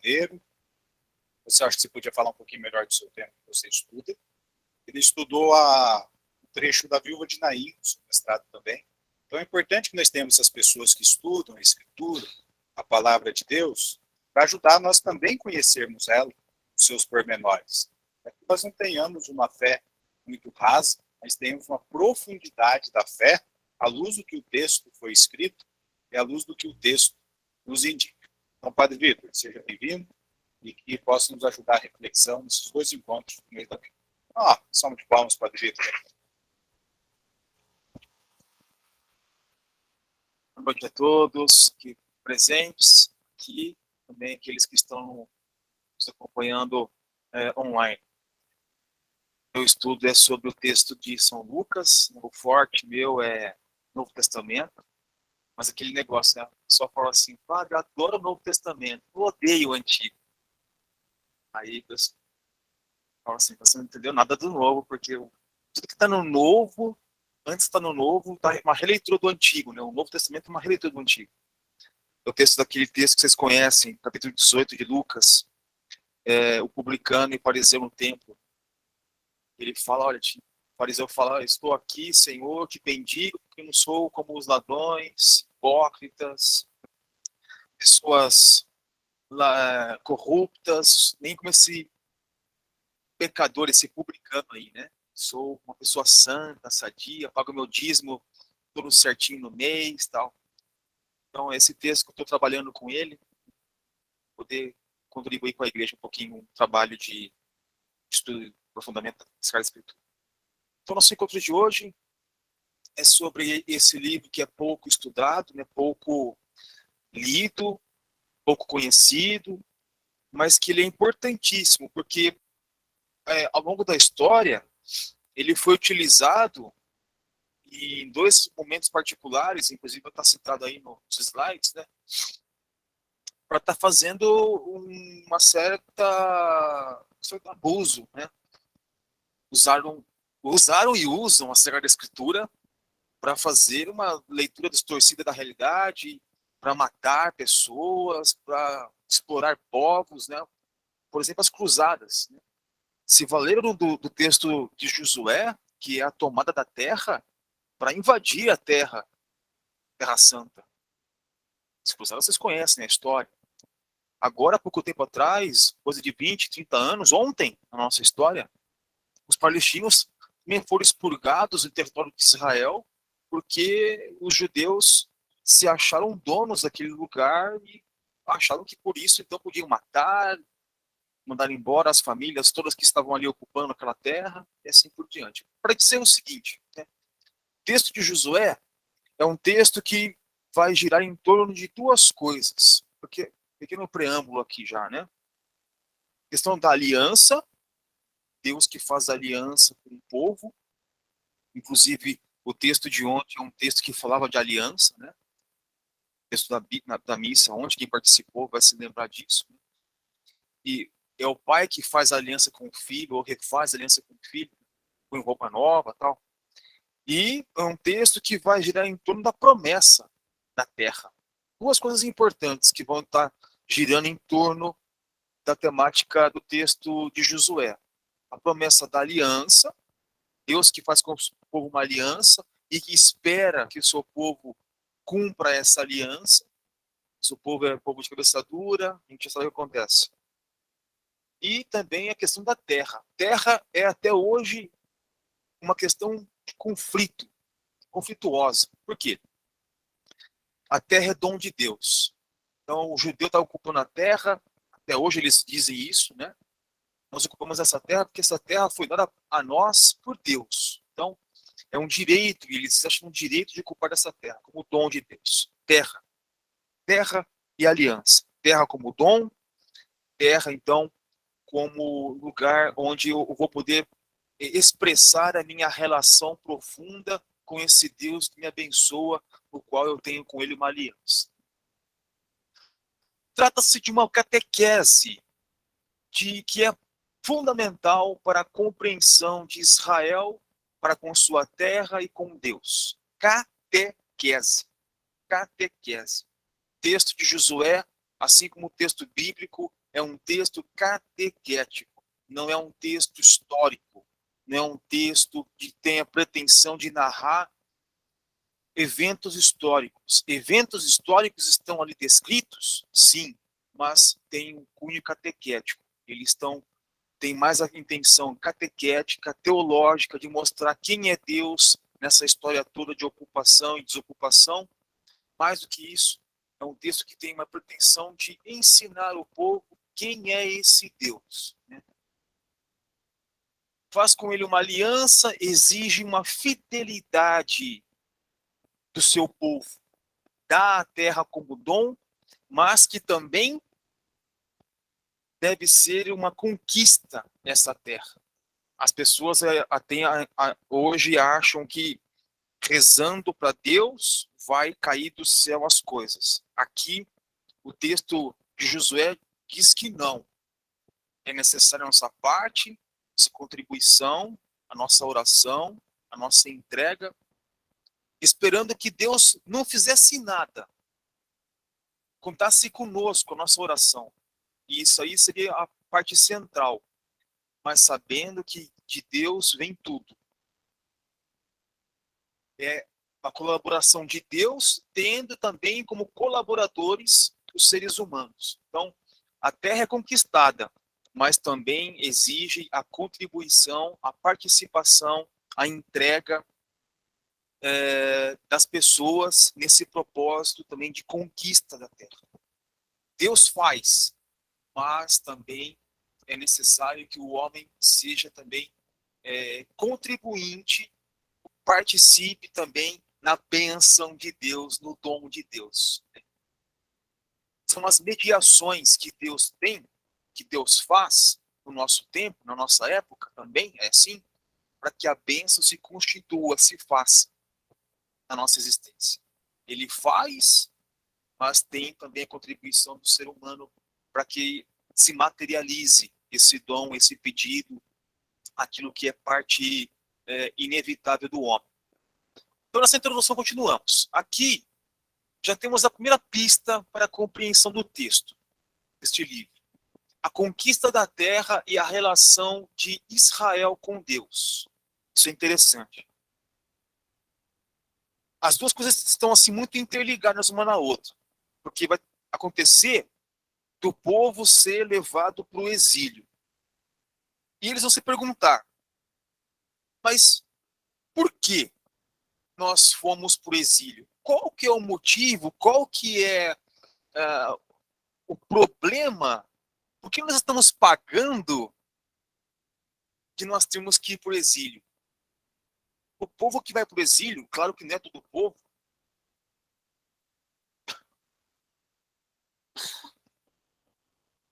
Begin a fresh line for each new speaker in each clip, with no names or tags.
Janeiro. Você acha que você podia falar um pouquinho melhor do seu tema que você estuda? Ele estudou o trecho da Viúva de Naim, no seu mestrado também. Então é importante que nós tenhamos essas pessoas que estudam a Escritura, a Palavra de Deus, para ajudar nós também conhecermos ela, os seus pormenores. É que nós não tenhamos uma fé muito rasa, mas tenhamos uma profundidade da fé à luz do que o texto foi escrito e à luz do que o texto nos indica. Então, Padre Vitor, seja bem-vindo e que possa nos ajudar a reflexão nesses dois encontros no mês da vida. Salve de palmas, Padre Vitor.
Boa noite a todos aqui presentes, aqui também aqueles que estão nos acompanhando online. Meu estudo é sobre o texto de São Lucas, o forte meu é Novo Testamento, mas aquele negócio, né? Só fala assim, Padre, eu adoro o Novo Testamento, eu odeio o Antigo. Aí eu falo assim, você não entendeu nada do Novo, porque tudo que está no Novo, antes está no Novo, está uma releitura do Antigo, né? O Novo Testamento é uma releitura do Antigo. O texto daquele texto que vocês conhecem, capítulo 18 de Lucas, o publicano e fariseu no templo. Ele fala, olha, o fariseu fala, estou aqui, Senhor, te bendigo, porque não sou como os ladrões, hipócritas, pessoas corruptas, nem como esse pecador, esse publicano aí, né? Sou uma pessoa santa, sadia, pago meu dízimo tudo certinho no mês, tal. Então, esse texto que eu estou trabalhando com ele, poder contribuir com a igreja um pouquinho, um trabalho de estudo e aprofundamento da Sagrada Escritura. Então, nosso encontro de hoje é sobre esse livro que é pouco estudado, né, pouco lido, pouco conhecido, mas que ele é importantíssimo, porque ao longo da história, ele foi utilizado em dois momentos particulares, inclusive está citado aí nos slides, né, para estar fazendo uma certo abuso, né? Usaram e usam a Sagrada Escritura para fazer uma leitura distorcida da realidade, para matar pessoas, para explorar povos, né? Por exemplo, as cruzadas, né? Se valeram do texto de Josué, que é a tomada da terra, para invadir a Terra Santa. As cruzadas vocês conhecem a história. Agora, há pouco tempo atrás, coisa de 20, 30 anos, ontem, na nossa história, os palestinos também foram expurgados do território de Israel porque os judeus se acharam donos daquele lugar e acharam que por isso então podiam matar, mandar embora as famílias todas que estavam ali ocupando aquela terra e assim por diante. Para dizer o seguinte, né, o texto de Josué é um texto que vai girar em torno de duas coisas, porque pequeno preâmbulo aqui já, né? A questão da aliança, Deus que faz aliança com o povo, inclusive o texto de ontem é um texto que falava de aliança, né? O texto da missa, ontem quem participou vai se lembrar disso. Né? E é o pai que faz aliança com o filho, ou refaz aliança com o filho, com roupa nova tal. E é um texto que vai girar em torno da promessa da terra. Duas coisas importantes que vão estar girando em torno da temática do texto de Josué. A promessa da aliança, Deus que faz com o povo uma aliança e que espera que o seu povo cumpra essa aliança. Se o povo é povo de cabeça dura, a gente já sabe o que acontece. E também a questão da terra. Terra é até hoje uma questão de conflituosa. Por quê? A terra é dom de Deus. Então o judeu está ocupando a terra, até hoje eles dizem isso, né? Nós ocupamos essa terra porque essa terra foi dada a nós por Deus. Então, é um direito, e eles acham um direito de ocupar essa terra, como dom de Deus. Terra. Terra e aliança. Terra como dom, terra, então, como lugar onde eu vou poder expressar a minha relação profunda com esse Deus que me abençoa, o qual eu tenho com ele uma aliança. Trata-se de uma catequese que é fundamental para a compreensão de Israel para com sua terra e com Deus. Catequese. Catequese. Texto de Josué, assim como o texto bíblico, é um texto catequético, não é um texto histórico, não é um texto que tem a pretensão de narrar eventos históricos. Eventos históricos estão ali descritos, sim, mas tem um cunho catequético. Eles têm mais a intenção catequética, teológica, de mostrar quem é Deus nessa história toda de ocupação e desocupação. Mais do que isso, é um texto que tem uma pretensão de ensinar o povo quem é esse Deus, né? Faz com ele uma aliança, exige uma fidelidade do seu povo, dá a terra como dom, mas que também deve ser uma conquista essa terra. As pessoas hoje acham que rezando para Deus vai cair do céu as coisas. Aqui, o texto de Josué diz que não. É necessária a nossa parte, essa contribuição, a nossa oração, a nossa entrega, esperando que Deus não fizesse nada, contasse conosco a nossa oração. E isso aí seria a parte central, mas sabendo que de Deus vem tudo. É a colaboração de Deus, tendo também como colaboradores os seres humanos. Então, a terra é conquistada, mas também exige a contribuição, a participação, a entrega das pessoas nesse propósito também de conquista da terra. Deus faz, mas também é necessário que o homem seja também contribuinte, participe também na bênção de Deus, no dom de Deus. São as mediações que Deus tem, que Deus faz no nosso tempo, na nossa época também, é assim, para que a bênção se constitua, se faça na nossa existência. Ele faz, mas tem também a contribuição do ser humano para que se materialize esse dom, esse pedido, aquilo que é parte inevitável do homem. Então, nessa introdução, continuamos. Aqui, já temos a primeira pista para a compreensão do texto, deste livro. A conquista da terra e a relação de Israel com Deus. Isso é interessante. As duas coisas estão assim muito interligadas uma na outra, porque vai acontecer do povo ser levado para o exílio. E eles vão se perguntar, mas por que nós fomos para o exílio? Qual que é o motivo? Qual que é o problema? Por que nós estamos pagando de nós termos que ir para o exílio? O povo que vai para o exílio, claro que não é todo o povo,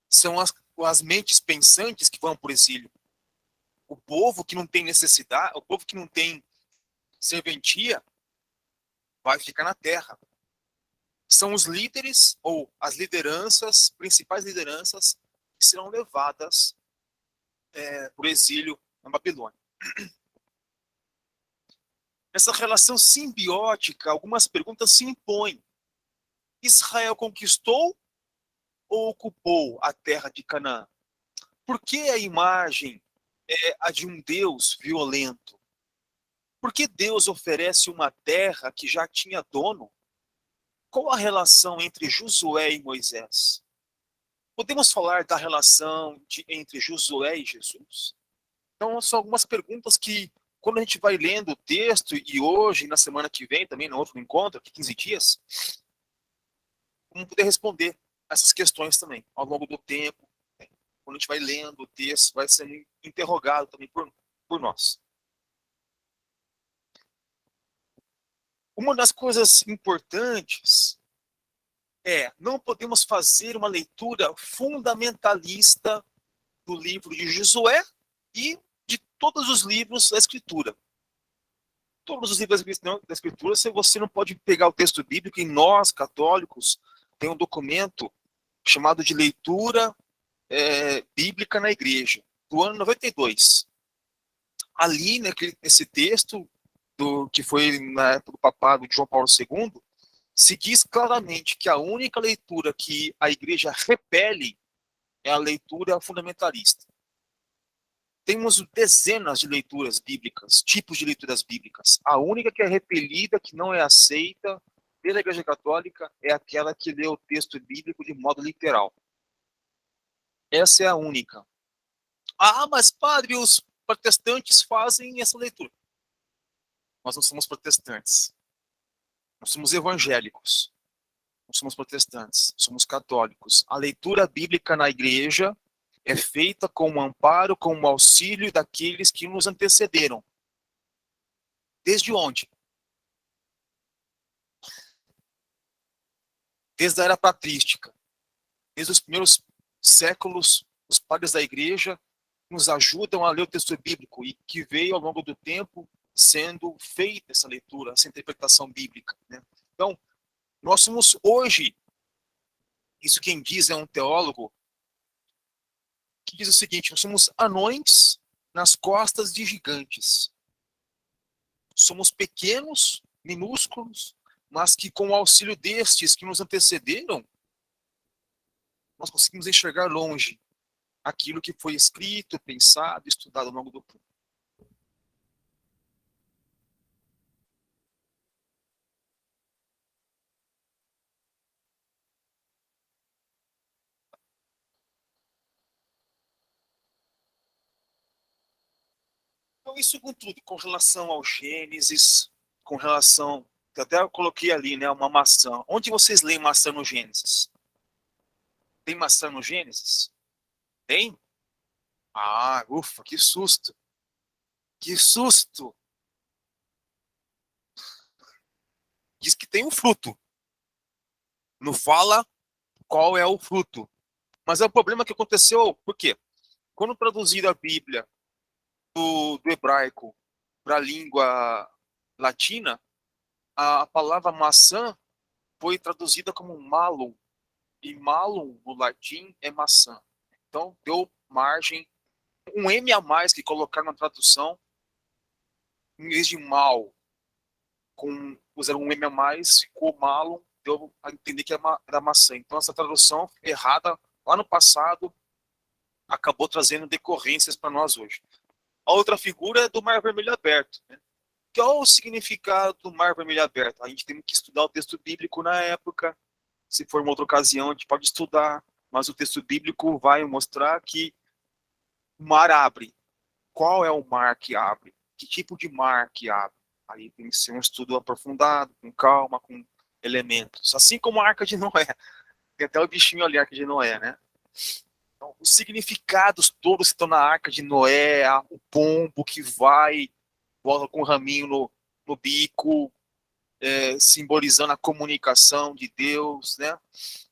são as mentes pensantes que vão para o exílio. O povo que não tem necessidade, o povo que não tem serventia, vai ficar na terra. São os líderes ou as lideranças, principais lideranças, que serão levadas para o exílio na Babilônia. Nessa relação simbiótica, algumas perguntas se impõem. Israel conquistou ou ocupou a terra de Canaã? Por que a imagem é a de um Deus violento? Por que Deus oferece uma terra que já tinha dono? Qual a relação entre Josué e Moisés? Podemos falar da relação entre Josué e Jesus? Então, são algumas perguntas que, quando a gente vai lendo o texto, e hoje, na semana que vem, também no outro encontro, aqui 15 dias, vamos poder responder essas questões também, ao longo do tempo. Quando a gente vai lendo o texto, vai sendo interrogado também por nós. Uma das coisas importantes não podemos fazer uma leitura fundamentalista do livro de Josué e de todos os livros da Escritura. Todos os livros da Escritura, você não pode pegar o texto bíblico, e nós, católicos, tem um documento chamado de Leitura Bíblica na Igreja, do ano 92. Ali, nesse texto, que foi na época do papado de João Paulo II, se diz claramente que a única leitura que a igreja repele é a leitura fundamentalista. Temos dezenas de leituras bíblicas, tipos de leituras bíblicas. A única que é repelida, que não é aceita pela Igreja Católica, é aquela que lê o texto bíblico de modo literal. Essa é a única. Ah, mas padre, os protestantes fazem essa leitura. Nós não somos protestantes. Nós somos evangélicos. Não somos protestantes. Somos católicos. A leitura bíblica na igreja é feita com o amparo, com o auxílio daqueles que nos antecederam. Desde onde? Desde a era patrística. Desde os primeiros séculos, os padres da igreja nos ajudam a ler o texto bíblico e que veio ao longo do tempo sendo feita essa leitura, essa interpretação bíblica, né? Então, nós somos hoje, isso quem diz é um teólogo, que diz o seguinte: nós somos anões nas costas de gigantes. Somos pequenos, minúsculos, mas que com o auxílio destes que nos antecederam, nós conseguimos enxergar longe aquilo que foi escrito, pensado, estudado ao longo do tempo. Então, isso com tudo, com relação ao Gênesis, com relação. Até eu coloquei ali, né, uma maçã. Onde vocês leem maçã no Gênesis? Tem maçã no Gênesis? Tem? Ah, ufa, que susto! Que susto! Diz que tem um fruto. Não fala qual é o fruto. Mas é o problema que aconteceu, por quê? Quando traduziram a Bíblia do hebraico para a língua latina, a palavra maçã foi traduzida como malum, e malum no latim é maçã. Então deu margem, um M a mais que colocaram na tradução, em vez de mal, usaram um M a mais, ficou malum, deu a entender que era maçã. Então essa tradução errada lá no passado acabou trazendo decorrências para nós hoje. A outra figura é do Mar Vermelho aberto, né? Qual o significado do Mar Vermelho aberto? A gente tem que estudar o texto bíblico na época. Se for uma outra ocasião, a gente pode estudar, mas o texto bíblico vai mostrar que o mar abre. Qual é o mar que abre? Que tipo de mar que abre? Aí tem que ser um estudo aprofundado, com calma, com elementos. Assim como a Arca de Noé. Tem até o bichinho ali, a Arca de Noé, né? Então, os significados todos estão na Arca de Noé, o pombo que vai, volta com o raminho no bico, simbolizando a comunicação de Deus, né?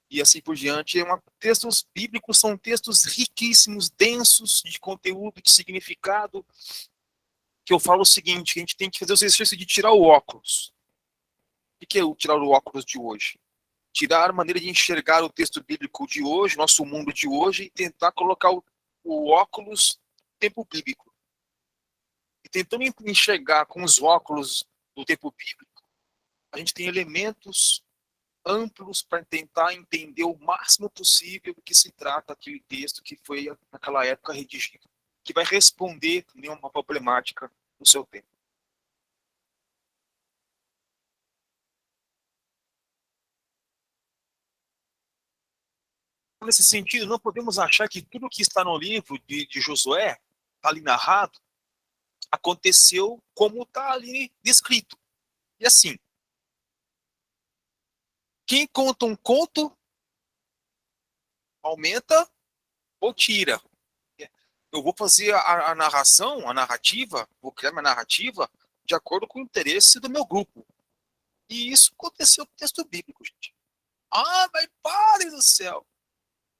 E assim por diante. Textos bíblicos são textos riquíssimos, densos de conteúdo, de significado, que eu falo o seguinte: a gente tem que fazer o exercício de tirar o óculos. O que é o tirar o óculos de hoje? Tirar a maneira de enxergar o texto bíblico de hoje, nosso mundo de hoje, e tentar colocar o óculos no tempo bíblico. E tentando enxergar com os óculos do tempo bíblico, a gente tem elementos amplos para tentar entender o máximo possível do que se trata aquele texto que foi naquela época redigido, que vai responder nenhuma problemática no seu tempo. Nesse sentido, não podemos achar que tudo que está no livro de Josué, está ali narrado, aconteceu como está ali descrito. E assim, quem conta um conto aumenta ou tira. Eu vou fazer a narração, a narrativa, vou criar minha narrativa de acordo com o interesse do meu grupo. E isso aconteceu com o texto bíblico, gente. Ah, mas pare do céu!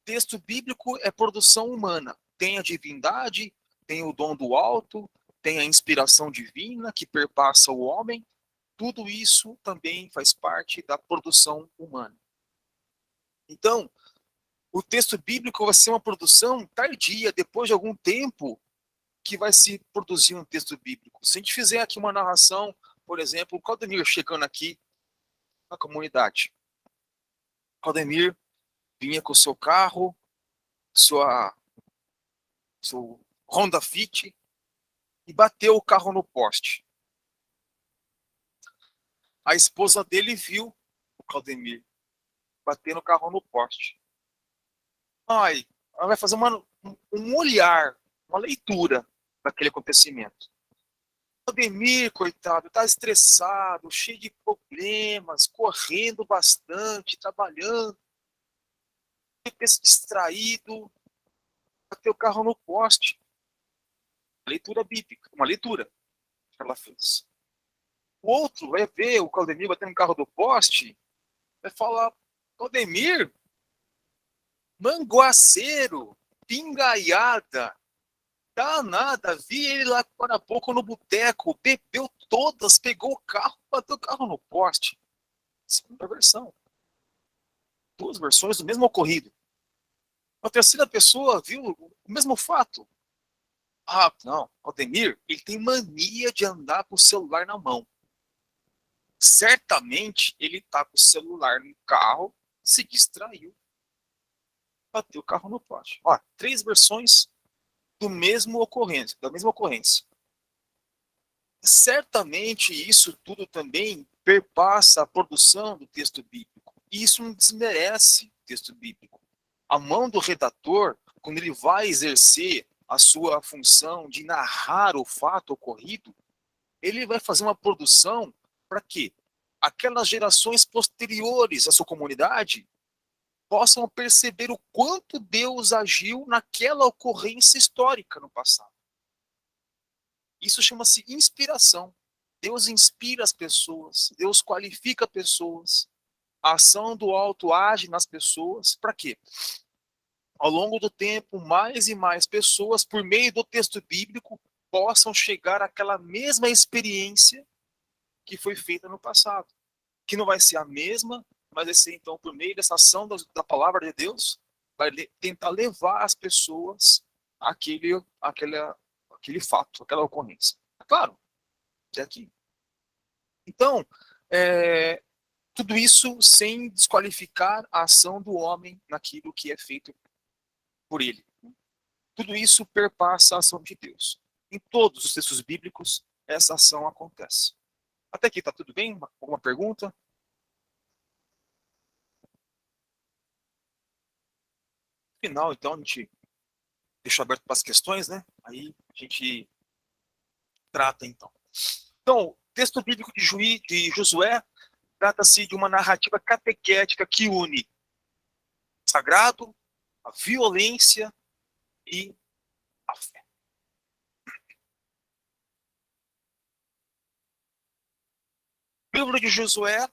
Texto bíblico é produção humana. Tem a divindade, tem o dom do alto, tem a inspiração divina que perpassa o homem. Tudo isso também faz parte da produção humana. Então, o texto bíblico vai ser uma produção tardia, depois de algum tempo que vai se produzir um texto bíblico. Se a gente fizer aqui uma narração, por exemplo, o Claudemir chegando aqui na comunidade. Claudemir vinha com o seu carro, seu Honda Fit e bateu o carro no poste. A esposa dele viu o Claudemir bater no carro no poste. Ai, ela vai fazer um olhar, uma leitura daquele acontecimento. O Claudemir, coitado, está estressado, cheio de problemas, correndo bastante, trabalhando, distraído, bateu o carro no poste. Leitura bíblica, uma leitura que ela fez. O outro vai ver o Claudemir batendo no carro do poste, vai falar: Claudemir, manguaceiro, pingaiada, danada, vi ele lá para pouco no boteco, bebeu todas, pegou o carro, bateu o carro no poste. Segunda versão. Duas versões do mesmo ocorrido. A terceira pessoa viu o mesmo fato. Ah, não, Claudemir, ele tem mania de andar com o celular na mão. Certamente ele está com o celular no carro, se distraiu, bateu o carro no poste. Ó, 3 versões da mesma ocorrência. Certamente isso tudo também perpassa a produção do texto bíblico. E isso não desmerece o texto bíblico. A mão do redator, quando ele vai exercer a sua função de narrar o fato ocorrido, ele vai fazer uma produção para quê? Aquelas gerações posteriores à sua comunidade possam perceber o quanto Deus agiu naquela ocorrência histórica no passado. Isso chama-se inspiração. Deus inspira as pessoas, Deus qualifica pessoas. A ação do alto age nas pessoas. Para quê? Ao longo do tempo, mais e mais pessoas, por meio do texto bíblico, possam chegar àquela mesma experiência que foi feita no passado. Que não vai ser a mesma, mas vai ser, então, por meio dessa ação da palavra de Deus, vai tentar levar as pessoas àquele fato, aquela ocorrência. Claro, é aqui. Então, tudo isso sem desqualificar a ação do homem naquilo que é feito por ele. Tudo isso perpassa a ação de Deus. Em todos os textos bíblicos, essa ação acontece. Até aqui está tudo bem? Alguma pergunta? No final, então, a gente deixa aberto para as questões, né? Aí a gente trata, então. Então, o texto bíblico de Josué trata-se de uma narrativa catequética que une o sagrado, a violência e a fé. O livro de Josué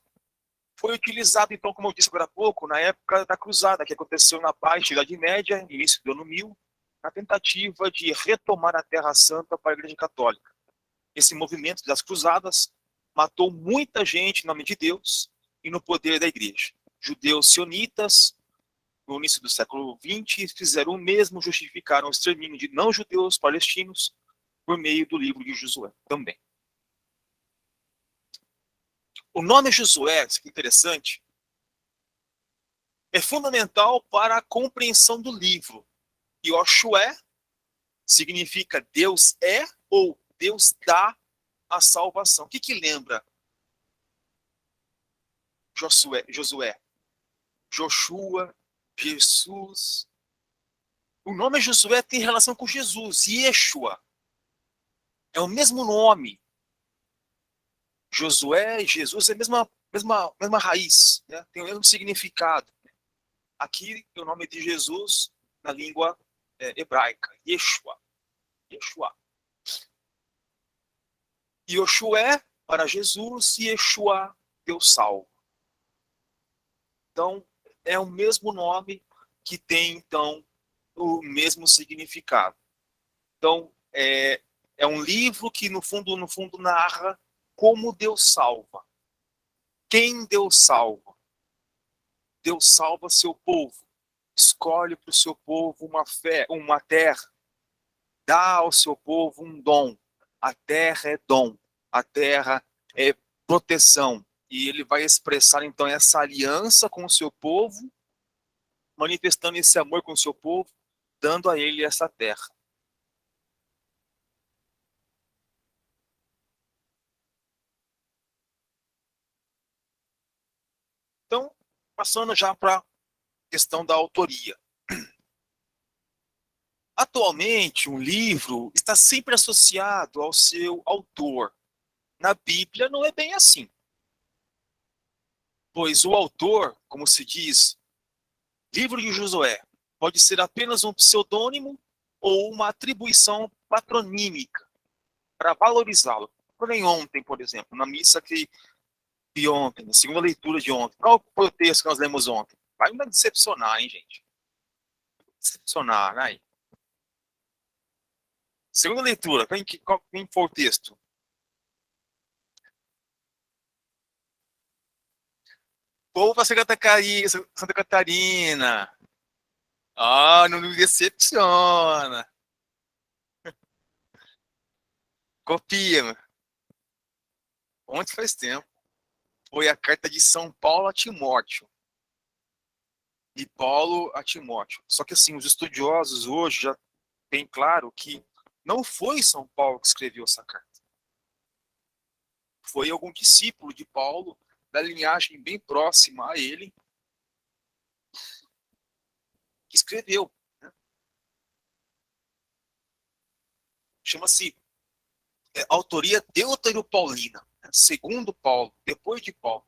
foi utilizado, então, como eu disse agora há pouco, na época da cruzada, que aconteceu na Baixa Idade Média, início do ano 1000, na tentativa de retomar a Terra Santa para a Igreja Católica. Esse movimento das cruzadas matou muita gente em nome de Deus e no poder da Igreja. Judeus sionitas, no início do século XX, fizeram o mesmo, justificaram o extermínio de não-judeus palestinos por meio do livro de Josué também. O nome Josué, isso que é interessante, é fundamental para a compreensão do livro. Yoshua significa Deus é ou Deus dá a salvação. O que lembra Josué, Joshua, Jesus? O nome Josué tem relação com Jesus, Yeshua. É o mesmo nome. Josué e Jesus é a mesma raiz, né? Tem o mesmo significado. Aqui é o nome de Jesus na língua hebraica, Yeshua. Yeshua. Yoshua para Jesus e Yeshua, Deus salva. Então, é o mesmo nome que tem, então, o mesmo significado. Então, é um livro que, no fundo, narra como Deus salva. Quem Deus salva? Deus salva seu povo. Escolhe para o seu povo uma terra. Dá ao seu povo um dom. A terra é dom. A terra é proteção. E ele vai expressar, então, essa aliança com o seu povo, manifestando esse amor com o seu povo, dando a ele essa terra. Então, passando já para a questão da autoria. Atualmente, um livro está sempre associado ao seu autor. Na Bíblia não é bem assim, pois o autor, como se diz, livro de Josué, pode ser apenas um pseudônimo ou uma atribuição patronímica para valorizá-lo. Porém, ontem, por exemplo, na missa de ontem, na segunda leitura de ontem, qual foi o texto que nós lemos ontem? Vai me decepcionar, hein, gente? Decepcionar, né? Segunda leitura, quem foi o texto? Povo para Santa Catarina. Ah, não me decepciona. Copia. Ontem faz tempo. Foi a carta de São Paulo a Timóteo. De Paulo a Timóteo. Só que assim, os estudiosos hoje já têm claro que não foi São Paulo que escreveu essa carta. Foi algum discípulo de Paulo, da linhagem bem próxima a ele, que escreveu. Né? Chama-se autoria deuteropaulina, né? Segundo Paulo, depois de Paulo.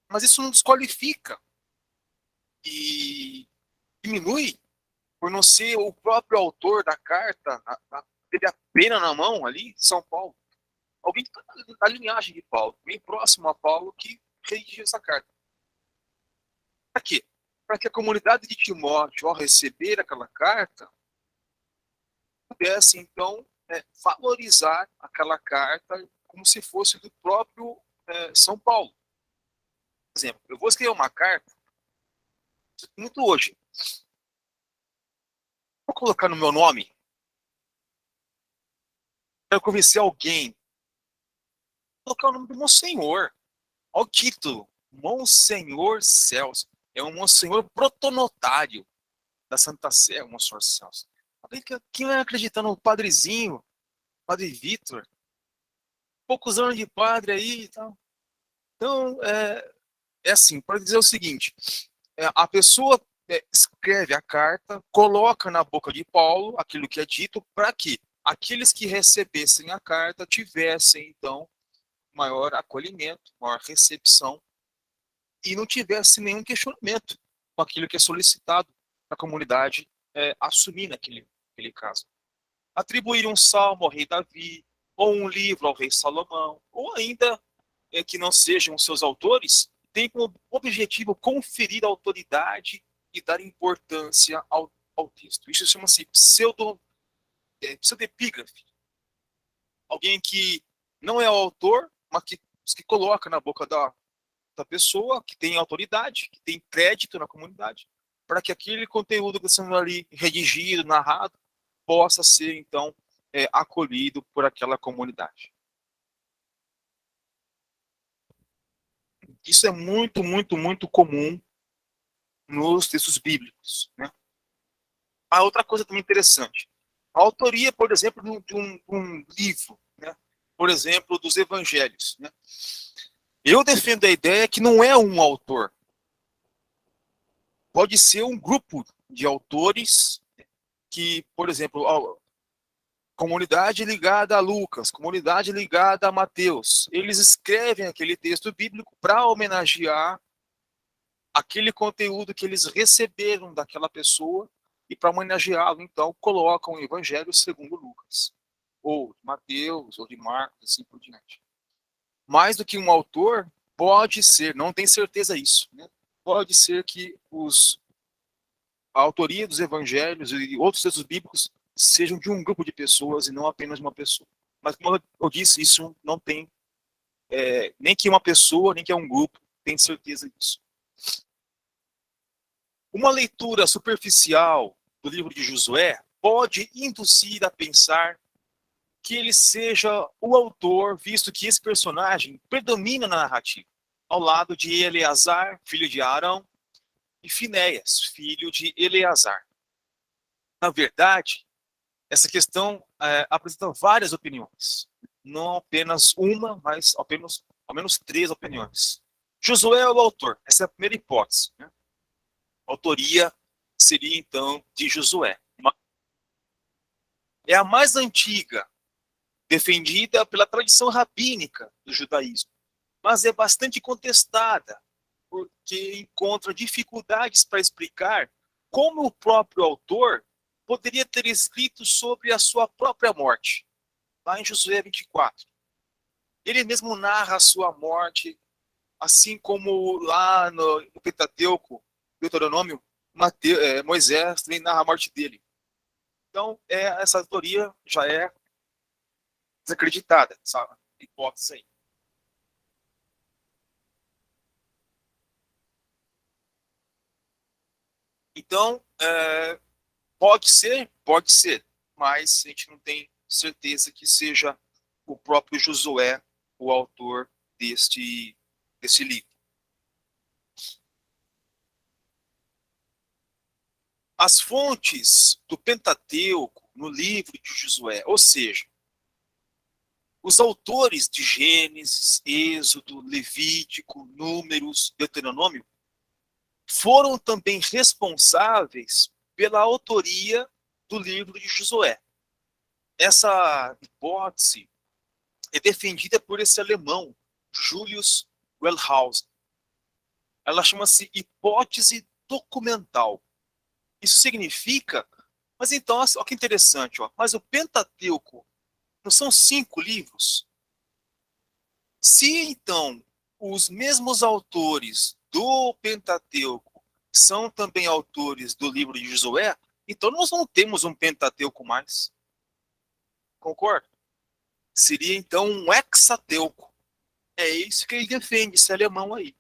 Mas isso não desqualifica e diminui por não ser o próprio autor da carta, teve a pena na mão ali, São Paulo. Alguém que está na linhagem de Paulo, bem próximo a Paulo, que redigiu essa carta. Para quê? Para que a comunidade de Timóteo, ao receber aquela carta, pudesse, então, valorizar aquela carta como se fosse do próprio São Paulo. Por exemplo, eu vou escrever uma carta, muito hoje, vou colocar no meu nome, quero convencer alguém, vou colocar o nome do Monsenhor. Olha o título, Monsenhor Celso. É um Monsenhor protonotário da Santa Sé, o Monsenhor Celso. Quem vai acreditar no padrezinho, Padre Vitor? Poucos anos de padre aí e tal. Então, é assim, para dizer o seguinte, a pessoa escreve a carta, coloca na boca de Paulo aquilo que é dito, para que aqueles que recebessem a carta tivessem, então, maior acolhimento, maior recepção, e não tivesse nenhum questionamento com aquilo que é solicitado para a comunidade assumir naquele caso. Atribuir um salmo ao rei Davi, ou um livro ao rei Salomão, ou ainda que não sejam seus autores, tem como objetivo conferir autoridade e dar importância ao texto. Isso chama-se pseudepígrafe. Alguém que não é o autor, mas que coloca na boca da pessoa, que tem autoridade, que tem crédito na comunidade, para que aquele conteúdo que está sendo ali redigido, narrado, possa ser, então, acolhido por aquela comunidade. Isso é muito, muito, muito comum nos textos bíblicos. Né? A outra coisa também interessante, a autoria, por exemplo, de um livro, né? Por exemplo, dos evangelhos. Né? Eu defendo a ideia que não é um autor. Pode ser um grupo de autores que, por exemplo, comunidade ligada a Lucas, comunidade ligada a Mateus. Eles escrevem aquele texto bíblico para homenagear aquele conteúdo que eles receberam daquela pessoa e para homenageá-lo, então, colocam o Evangelho segundo Lucas, ou de Mateus, ou de Marcos, assim por diante. Mais do que um autor, pode ser, não tem certeza isso, né? Pode ser que a autoria dos evangelhos e outros textos bíblicos sejam de um grupo de pessoas e não apenas uma pessoa. Mas, como eu disse, isso não tem, nem que uma pessoa, nem que um grupo tem certeza disso. Uma leitura superficial do livro de Josué pode induzir a pensar que ele seja o autor, visto que esse personagem predomina na narrativa, ao lado de Eleazar, filho de Arão, e Finéias, filho de Eleazar. Na verdade, essa questão apresenta várias opiniões. Não apenas uma, mas ao menos três opiniões. Josué é o autor. Essa é a primeira hipótese. Né? A autoria seria, então, de Josué. É a mais antiga, defendida pela tradição rabínica do judaísmo, mas é bastante contestada, porque encontra dificuldades para explicar como o próprio autor poderia ter escrito sobre a sua própria morte, lá em Josué 24. Ele mesmo narra a sua morte, assim como lá no Pentateuco, Deuteronômio, Moisés também narra a morte dele. Então, essa teoria já é desacreditada, essa hipótese aí. Então, pode ser, mas a gente não tem certeza que seja o próprio Josué o autor deste livro. As fontes do Pentateuco no livro de Josué, ou seja, os autores de Gênesis, Êxodo, Levítico, Números, Deuteronômio, foram também responsáveis pela autoria do livro de Josué. Essa hipótese é defendida por esse alemão, Julius Wellhausen. Ela chama-se hipótese documental. Isso significa, mas então, olha que interessante, mas o Pentateuco não são 5 livros? Se então os mesmos autores do Pentateuco são também autores do livro de Josué, então nós não temos um Pentateuco mais. Concorda? Seria então um hexateuco. É isso que ele defende, esse alemão aí.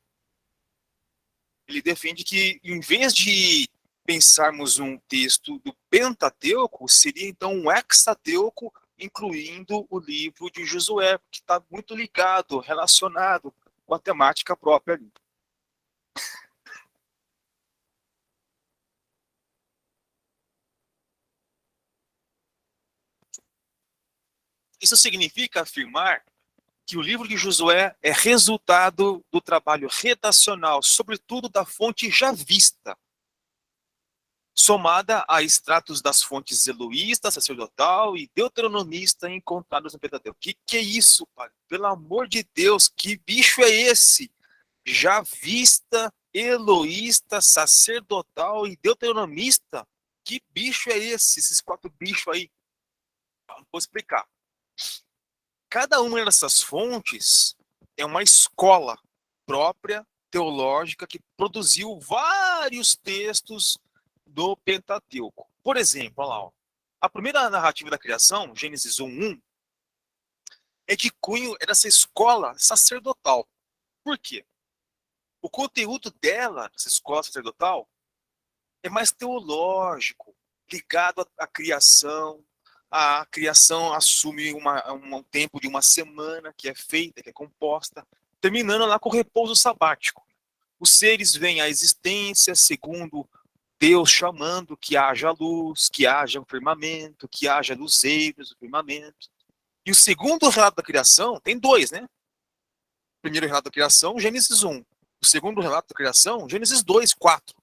Ele defende que, em vez de pensarmos um texto do Pentateuco, seria então um hexateuco, incluindo o livro de Josué, que está muito ligado, relacionado com a temática própria ali. Isso significa afirmar que o livro de Josué é resultado do trabalho redacional, sobretudo da fonte já vista, somada a extratos das fontes eloísta, sacerdotal e deuteronomista encontrados no Pentateuco. Que é isso, pai? Pelo amor de Deus, que bicho é esse? Já vista, eloísta, sacerdotal e deuteronomista? Que bicho é esse? Esses 4 bichos aí? Não vou explicar. Cada uma dessas fontes é uma escola própria, teológica, que produziu vários textos do Pentateuco. Por exemplo, olha lá, ó, a primeira narrativa da criação, Gênesis 1:1, é de cunho dessa escola sacerdotal. Por quê? O conteúdo dela, dessa escola sacerdotal, é mais teológico, ligado à criação. A criação assume um tempo de uma semana que é feita, que é composta, terminando lá com o repouso sabático. Os seres vêm à existência segundo Deus chamando que haja luz, que haja um firmamento, que haja luzeiros do firmamento. E o segundo relato da criação, tem 2, né? O primeiro relato da criação, Gênesis 1. O segundo relato da criação, Gênesis 2:4.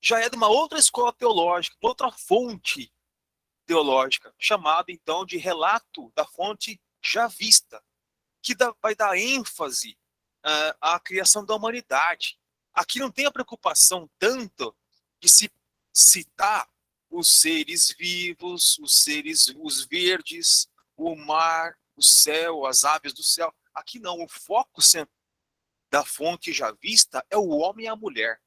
Já é de uma outra escola teológica, outra fonte teológica, chamada então de relato da fonte já vista, que vai dar ênfase à criação da humanidade. Aqui não tem a preocupação tanto de se citar os seres vivos, os verdes, o mar, o céu, as aves do céu. Aqui não, o foco da fonte já vista é o homem e a mulher,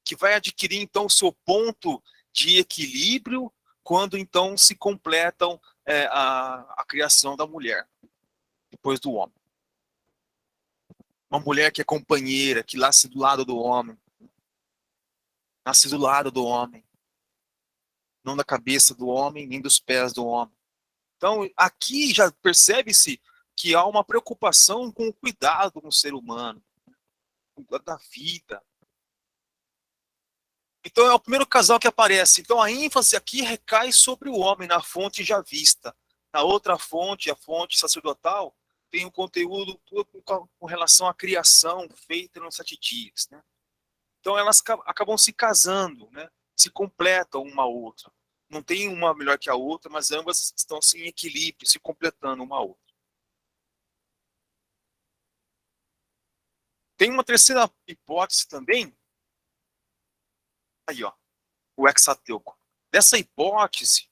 que vai adquirir então o seu ponto de equilíbrio quando então se completam a criação da mulher, depois do homem. Uma mulher que é companheira, que nasce do lado do homem, nasce do lado do homem, não da cabeça do homem, nem dos pés do homem. Então, aqui já percebe-se que há uma preocupação com o cuidado com o ser humano, com o cuidado da vida. Então é o primeiro casal que aparece. Então a ênfase aqui recai sobre o homem na fonte já vista. Na outra fonte, a fonte sacerdotal, tem um conteúdo todo com relação à criação feita nos 7 dias, né? Então elas acabam se casando, né? Se completam uma a outra. Não tem uma melhor que a outra, mas ambas estão assim, em equilíbrio, se completando uma a outra. Tem uma terceira hipótese também, aí ó, o hexateuco. Dessa hipótese,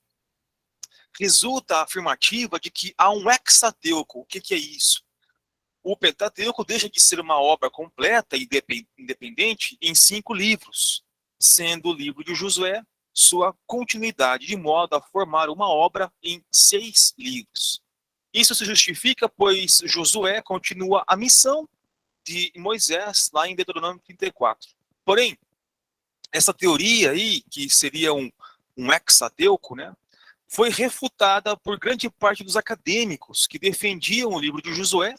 resulta a afirmativa de que há um hexateuco. O que é isso? O Pentateuco deixa de ser uma obra completa e independente em 5 livros, sendo o livro de Josué sua continuidade, de modo a formar uma obra em 6 livros. Isso se justifica, pois Josué continua a missão de Moisés lá em Deuteronômio 34. Porém, essa teoria aí, que seria um hexateuco, né, foi refutada por grande parte dos acadêmicos que defendiam o livro de Josué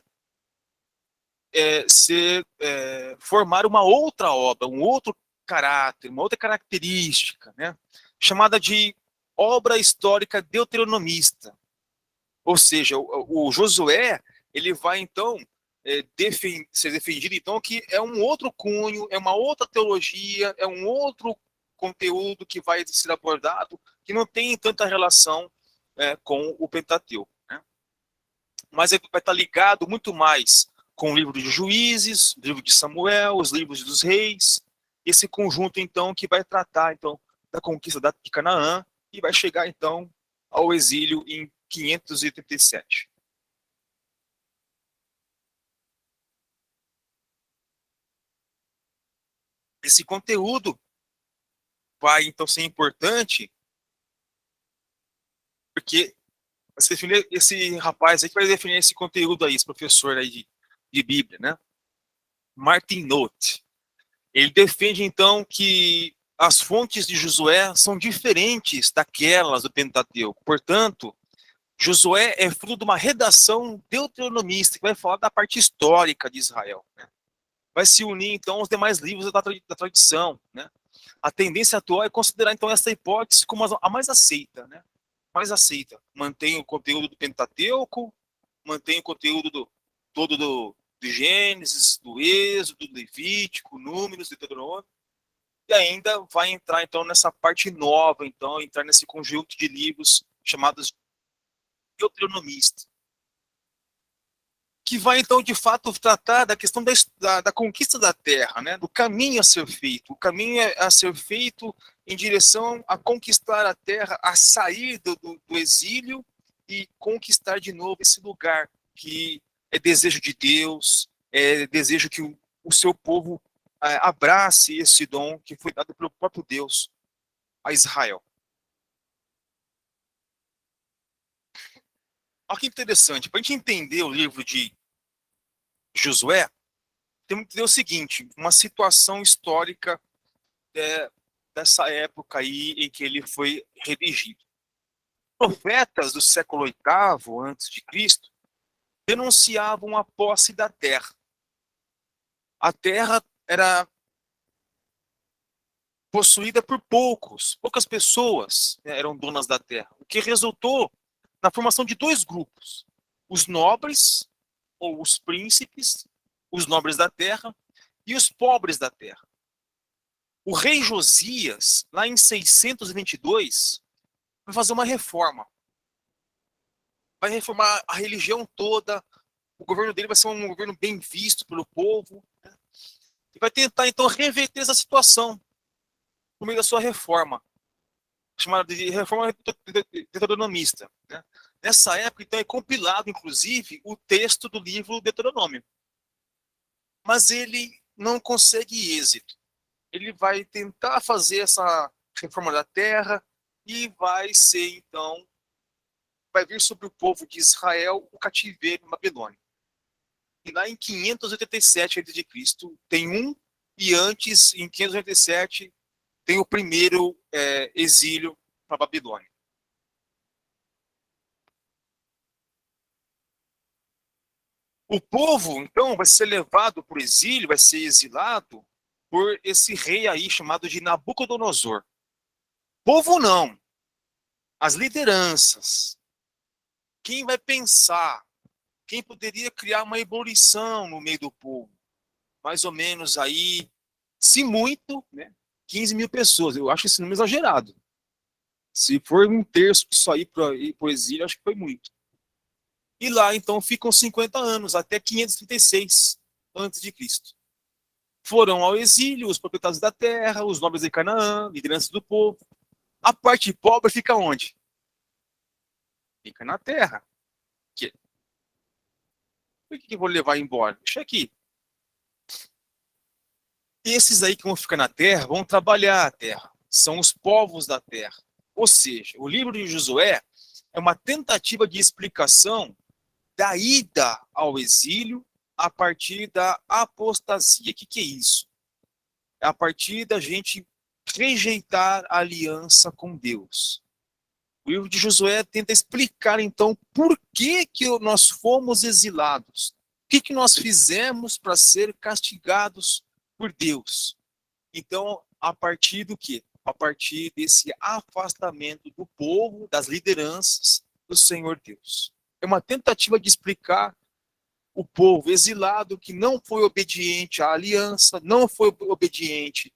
formar uma outra obra, um outro caráter, uma outra característica, né, chamada de obra histórica deuteronomista. Ou seja, o Josué, ele vai então ser defendido então que é um outro cunho, é uma outra teologia, é um outro conteúdo que vai ser abordado, que não tem tanta relação com o Pentateuco, né? Mas ele vai estar ligado muito mais com o livro de Juízes, o livro de Samuel, os livros dos reis, esse conjunto então que vai tratar então da conquista de Canaã e vai chegar então ao exílio em 587. Esse conteúdo vai então ser importante porque esse rapaz aí que vai definir esse conteúdo aí, esse professor aí de Bíblia, né? Martin Noth. Ele defende então que as fontes de Josué são diferentes daquelas do Pentateuco. Portanto, Josué é fruto de uma redação deuteronomista que vai falar da parte histórica de Israel, né? Vai se unir então aos demais livros da tradição, né? A tendência atual é considerar então essa hipótese como a mais aceita, né? Mais aceita. Mantém o conteúdo do Pentateuco, mantém o conteúdo do Gênesis, do Êxodo, do Levítico, Números, Deuteronômio, e ainda vai entrar então nessa parte nova, então entrar nesse conjunto de livros chamados deuteronomistas, que vai então de fato tratar da questão da conquista da terra, né, do caminho a ser feito, o caminho a ser feito em direção a conquistar a terra, a sair do exílio e conquistar de novo esse lugar que é desejo de Deus, é desejo que o seu povo abrace esse dom que foi dado pelo próprio Deus a Israel. Olha que interessante, para a gente entender o livro de Josué, temos que entender o seguinte, uma situação histórica dessa época aí em que ele foi redigido. Profetas do século VIII antes de Cristo denunciavam a posse da terra. A terra era possuída por poucas pessoas, né, eram donas da terra, o que resultou na formação de 2 grupos: os nobres ou os príncipes, os nobres da terra, e os pobres da terra. O rei Josias, lá em 622, vai fazer uma reforma. Vai reformar a religião toda, o governo dele vai ser um governo bem visto pelo povo, né? E vai tentar, então, reverter essa situação por meio da sua reforma, chamada de reforma deuteronomista, né? Nessa época, então, é compilado, inclusive, o texto do livro Deuteronômio. Mas ele não consegue êxito. Ele vai tentar fazer essa reforma da terra e vai ser, então, vai vir sobre o povo de Israel o cativeiro babilônico. E lá em 587 a.C. tem um, e antes, em 587, tem o primeiro exílio para a Babilônia. O povo, então, vai ser levado para o exílio, vai ser exilado por esse rei aí chamado de Nabucodonosor. Povo não, as lideranças. Quem vai pensar? Quem poderia criar uma ebulição no meio do povo? Mais ou menos aí, se muito, né, 15 mil pessoas. Eu acho esse número exagerado. Se for um terço disso aí para ir para o exílio, acho que foi muito. E lá, então, ficam 50 anos, até 536 antes de Cristo. Foram ao exílio os proprietários da terra, os nobres de Canaã, lideranças do povo. A parte pobre fica onde? Fica na terra. Por que eu vou levar embora? Deixa aqui. Esses aí que vão ficar na terra vão trabalhar a terra. São os povos da terra. Ou seja, o livro de Josué é uma tentativa de explicação da ida ao exílio a partir da apostasia. O que é isso? É a partir da gente rejeitar a aliança com Deus. O livro de Josué tenta explicar, então, por que nós fomos exilados. O que nós fizemos para ser castigados por Deus. Então, a partir do quê? A partir desse afastamento do povo, das lideranças do Senhor Deus. É uma tentativa de explicar o povo exilado que não foi obediente à aliança, não foi obediente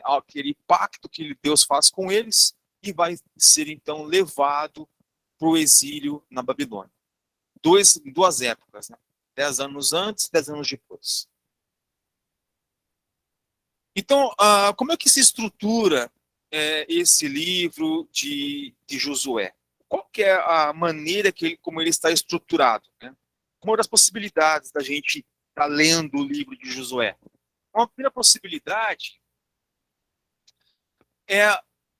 àquele pacto que Deus faz com eles, e vai ser então levado para o exílio na Babilônia. Duas épocas, né? 10 anos antes, 10 anos depois. Então, como é que se estrutura esse livro de Josué? Qual que é a maneira como ele está estruturado? Né? Uma das possibilidades da gente estar lendo o livro de Josué. Uma primeira possibilidade é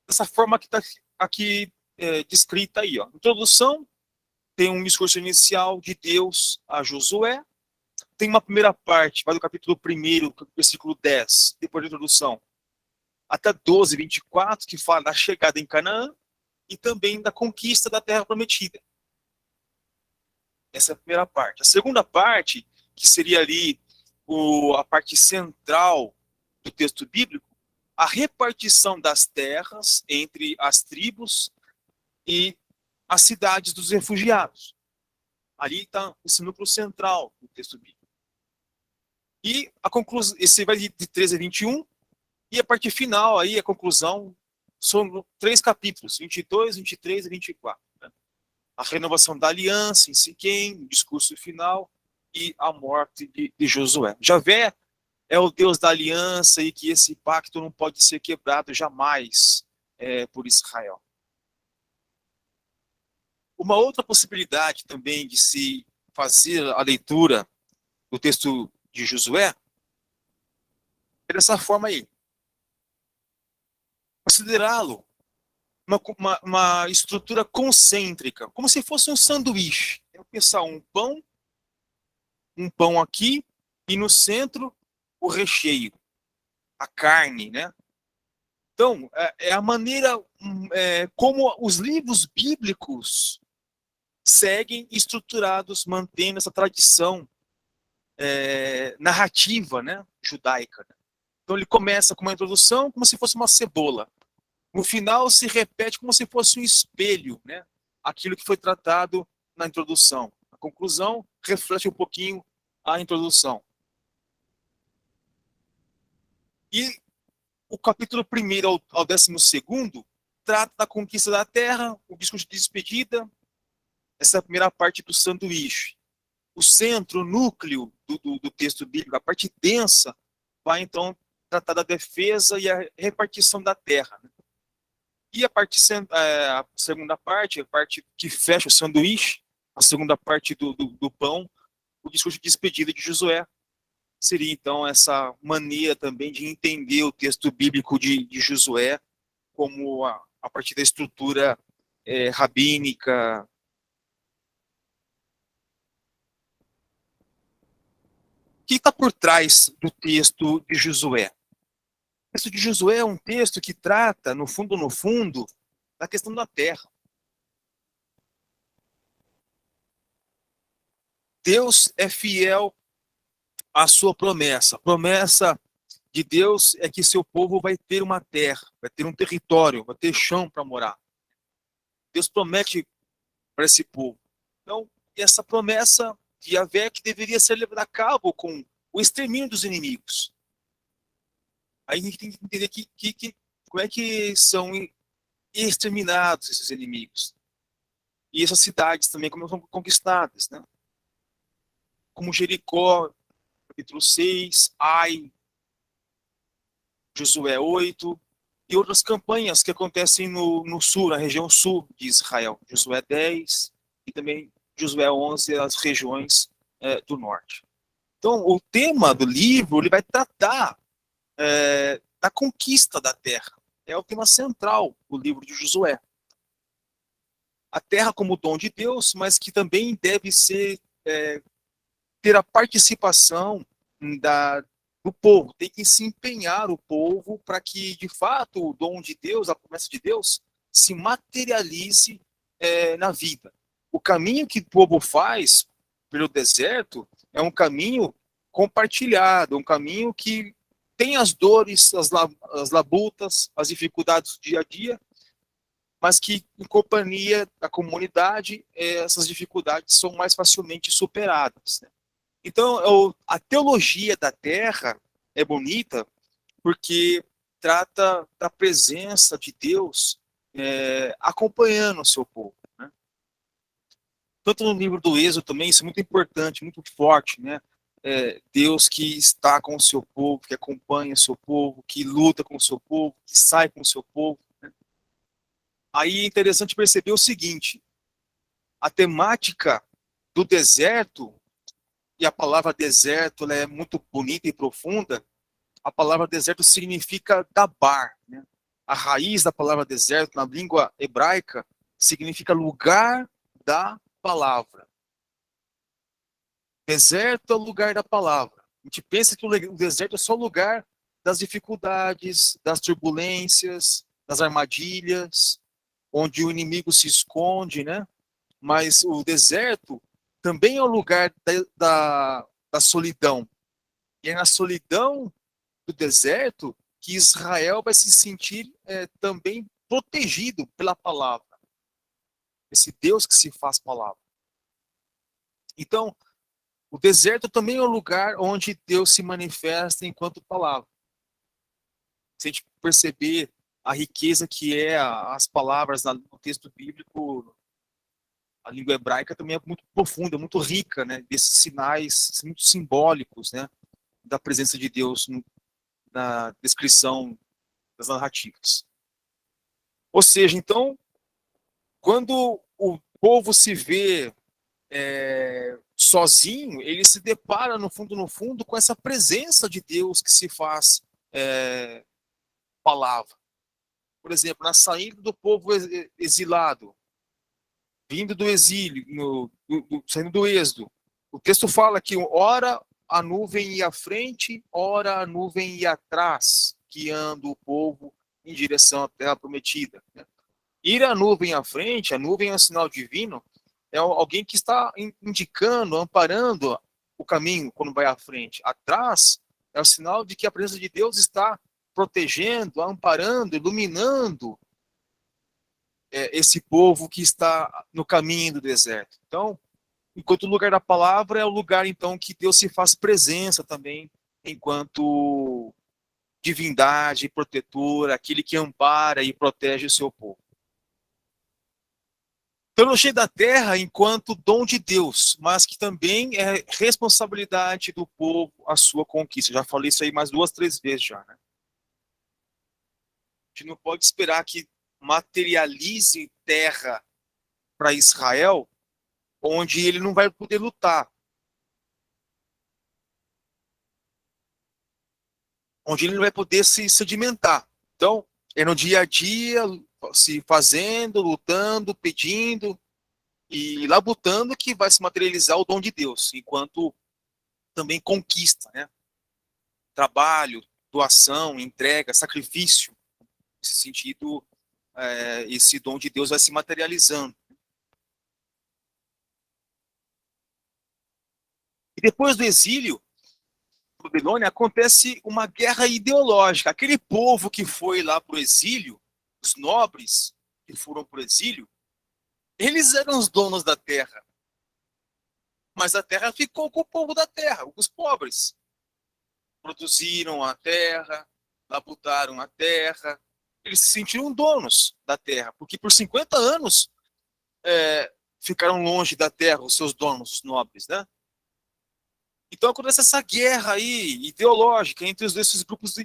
essa forma que está aqui descrita aí. Ó. Introdução, tem um discurso inicial de Deus a Josué, tem uma primeira parte, vai do capítulo 1, versículo 10, depois da introdução, até 12, 24, que fala da chegada em Canaã e também da conquista da terra prometida. Essa é a primeira parte. A segunda parte, que seria ali a parte central do texto bíblico, a repartição das terras entre as tribos e as cidades dos refugiados. Ali está esse núcleo central do texto bíblico. E a conclusão, esse vai de 13 a 21, e a parte final, aí, a conclusão, são 3 capítulos, 22, 23 e 24. Né? A renovação da aliança em Siquém, o discurso final e a morte de Josué. Javé é o Deus da aliança e que esse pacto não pode ser quebrado jamais por Israel. Uma outra possibilidade também de se fazer a leitura do texto de Josué é dessa forma aí. Considerá-lo uma estrutura concêntrica, como se fosse um sanduíche. Eu pensar um pão aqui, e no centro o recheio, a carne, né? Então, é a maneira como os livros bíblicos seguem estruturados, mantendo essa tradição narrativa, né, judaica. Então ele começa com uma introdução como se fosse uma cebola. No final se repete como se fosse um espelho, né, aquilo que foi tratado na introdução. A conclusão reflete um pouquinho a introdução. E o capítulo 1 ao 12º trata da conquista da terra, o discurso de despedida, essa primeira parte do sanduíche. O centro, o núcleo do texto bíblico, a parte densa, vai então tratar da defesa e a repartição da terra. E a segunda parte, a parte que fecha o sanduíche, a segunda parte do pão, o discurso de despedida de Josué, seria então essa maneira também de entender o texto bíblico de Josué como a partir da estrutura rabínica. O que está por trás do texto de Josué? O texto de Josué é um texto que trata, no fundo, da questão da terra. Deus é fiel à sua promessa de Deus é que seu povo vai ter uma terra, vai ter um território, vai ter chão para morar. Deus promete para esse povo. Então, essa promessa de Yahvé que deveria ser levada a cabo com o extermínio dos inimigos. Aí a gente tem que entender como é que são exterminados esses inimigos. E essas cidades também como são conquistadas, né? Como Jericó, capítulo 6, Ai, Josué 8, e outras campanhas que acontecem no sul, na região sul de Israel. Josué 10 e também Josué 11, as regiões do norte. Então, o tema do livro ele vai tratar da conquista da terra. É o tema central do livro de Josué. A terra como dom de Deus, mas que também deve ser ter a participação do povo. Tem que se empenhar o povo para que, de fato, o dom de Deus, a promessa de Deus, se materialize na vida. O caminho que o povo faz pelo deserto é um caminho compartilhado, um caminho que tem as dores, as labutas, as dificuldades do dia a dia, mas que, em companhia da comunidade, essas dificuldades são mais facilmente superadas, né? Então, a teologia da terra é bonita porque trata da presença de Deus acompanhando o seu povo, né? Tanto no livro do Êxodo também, isso é muito importante, muito forte, né? Deus que está com o seu povo, que acompanha o seu povo, que luta com o seu povo, que sai com o seu povo, né? Aí é interessante perceber o seguinte, a temática do deserto, e a palavra deserto ela é muito bonita e profunda, a palavra deserto significa dabar, né? A raiz da palavra deserto na língua hebraica significa lugar da palavra. Deserto é o lugar da palavra. A gente pensa que o deserto é só o lugar das dificuldades, das turbulências, das armadilhas, onde o inimigo se esconde, né? Mas o deserto também é o lugar da solidão. E é na solidão do deserto que Israel vai se sentir também protegido pela palavra. Esse Deus que se faz palavra. Então, o deserto também é um lugar onde Deus se manifesta enquanto palavra. Se a gente perceber a riqueza que é as palavras no texto bíblico, a língua hebraica também é muito profunda, muito rica, né? Desses sinais muito simbólicos, né? Da presença de Deus na descrição das narrativas. Ou seja, então, quando o povo se vê sozinho, ele se depara, no fundo, com essa presença de Deus que se faz palavra. Por exemplo, na saída do povo exilado, vindo do exílio, saindo do êxodo, o texto fala que ora a nuvem ia à frente, ora a nuvem ia atrás, guiando o povo em direção à terra prometida, né? Ir a nuvem à frente, a nuvem é um sinal divino, é alguém que está indicando, amparando o caminho quando vai à frente. Atrás é o sinal de que a presença de Deus está protegendo, amparando, iluminando esse povo que está no caminho do deserto. Então, enquanto o lugar da palavra é o lugar, então, que Deus se faz presença também, enquanto divindade, protetora, aquele que ampara e protege o seu povo. Teologia da terra enquanto dom de Deus, mas que também é responsabilidade do povo a sua conquista. Já falei isso aí mais 2, 3 vezes já, né? A gente não pode esperar que materialize terra para Israel, onde ele não vai poder lutar, onde ele não vai poder se sedimentar. Então, é no dia a dia, se fazendo, lutando, pedindo e labutando que vai se materializar o dom de Deus, enquanto também conquista, né? Trabalho, doação, entrega, sacrifício. Nesse sentido, esse dom de Deus vai se materializando. E depois do exílio, Babilônia acontece uma guerra ideológica. Aquele povo que foi lá para o exílio, os nobres que foram para o exílio, eles eram os donos da terra. Mas a terra ficou com o povo da terra, os pobres. Produziram a terra, labutaram a terra. Eles se sentiram donos da terra, porque por 50 anos ficaram longe da terra, os seus donos, os nobres, né? Então acontece essa guerra aí ideológica entre esses grupos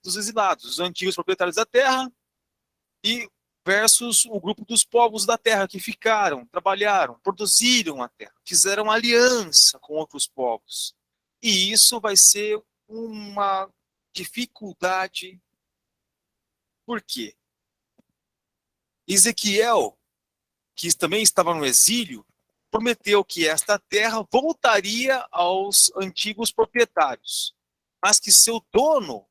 dos exilados, os antigos proprietários da terra e versus o grupo dos povos da terra que ficaram, trabalharam, produziram a terra, fizeram aliança com outros povos. E isso vai ser uma dificuldade. Por quê? Ezequiel, que também estava no exílio, prometeu que esta terra voltaria aos antigos proprietários, mas que seu dono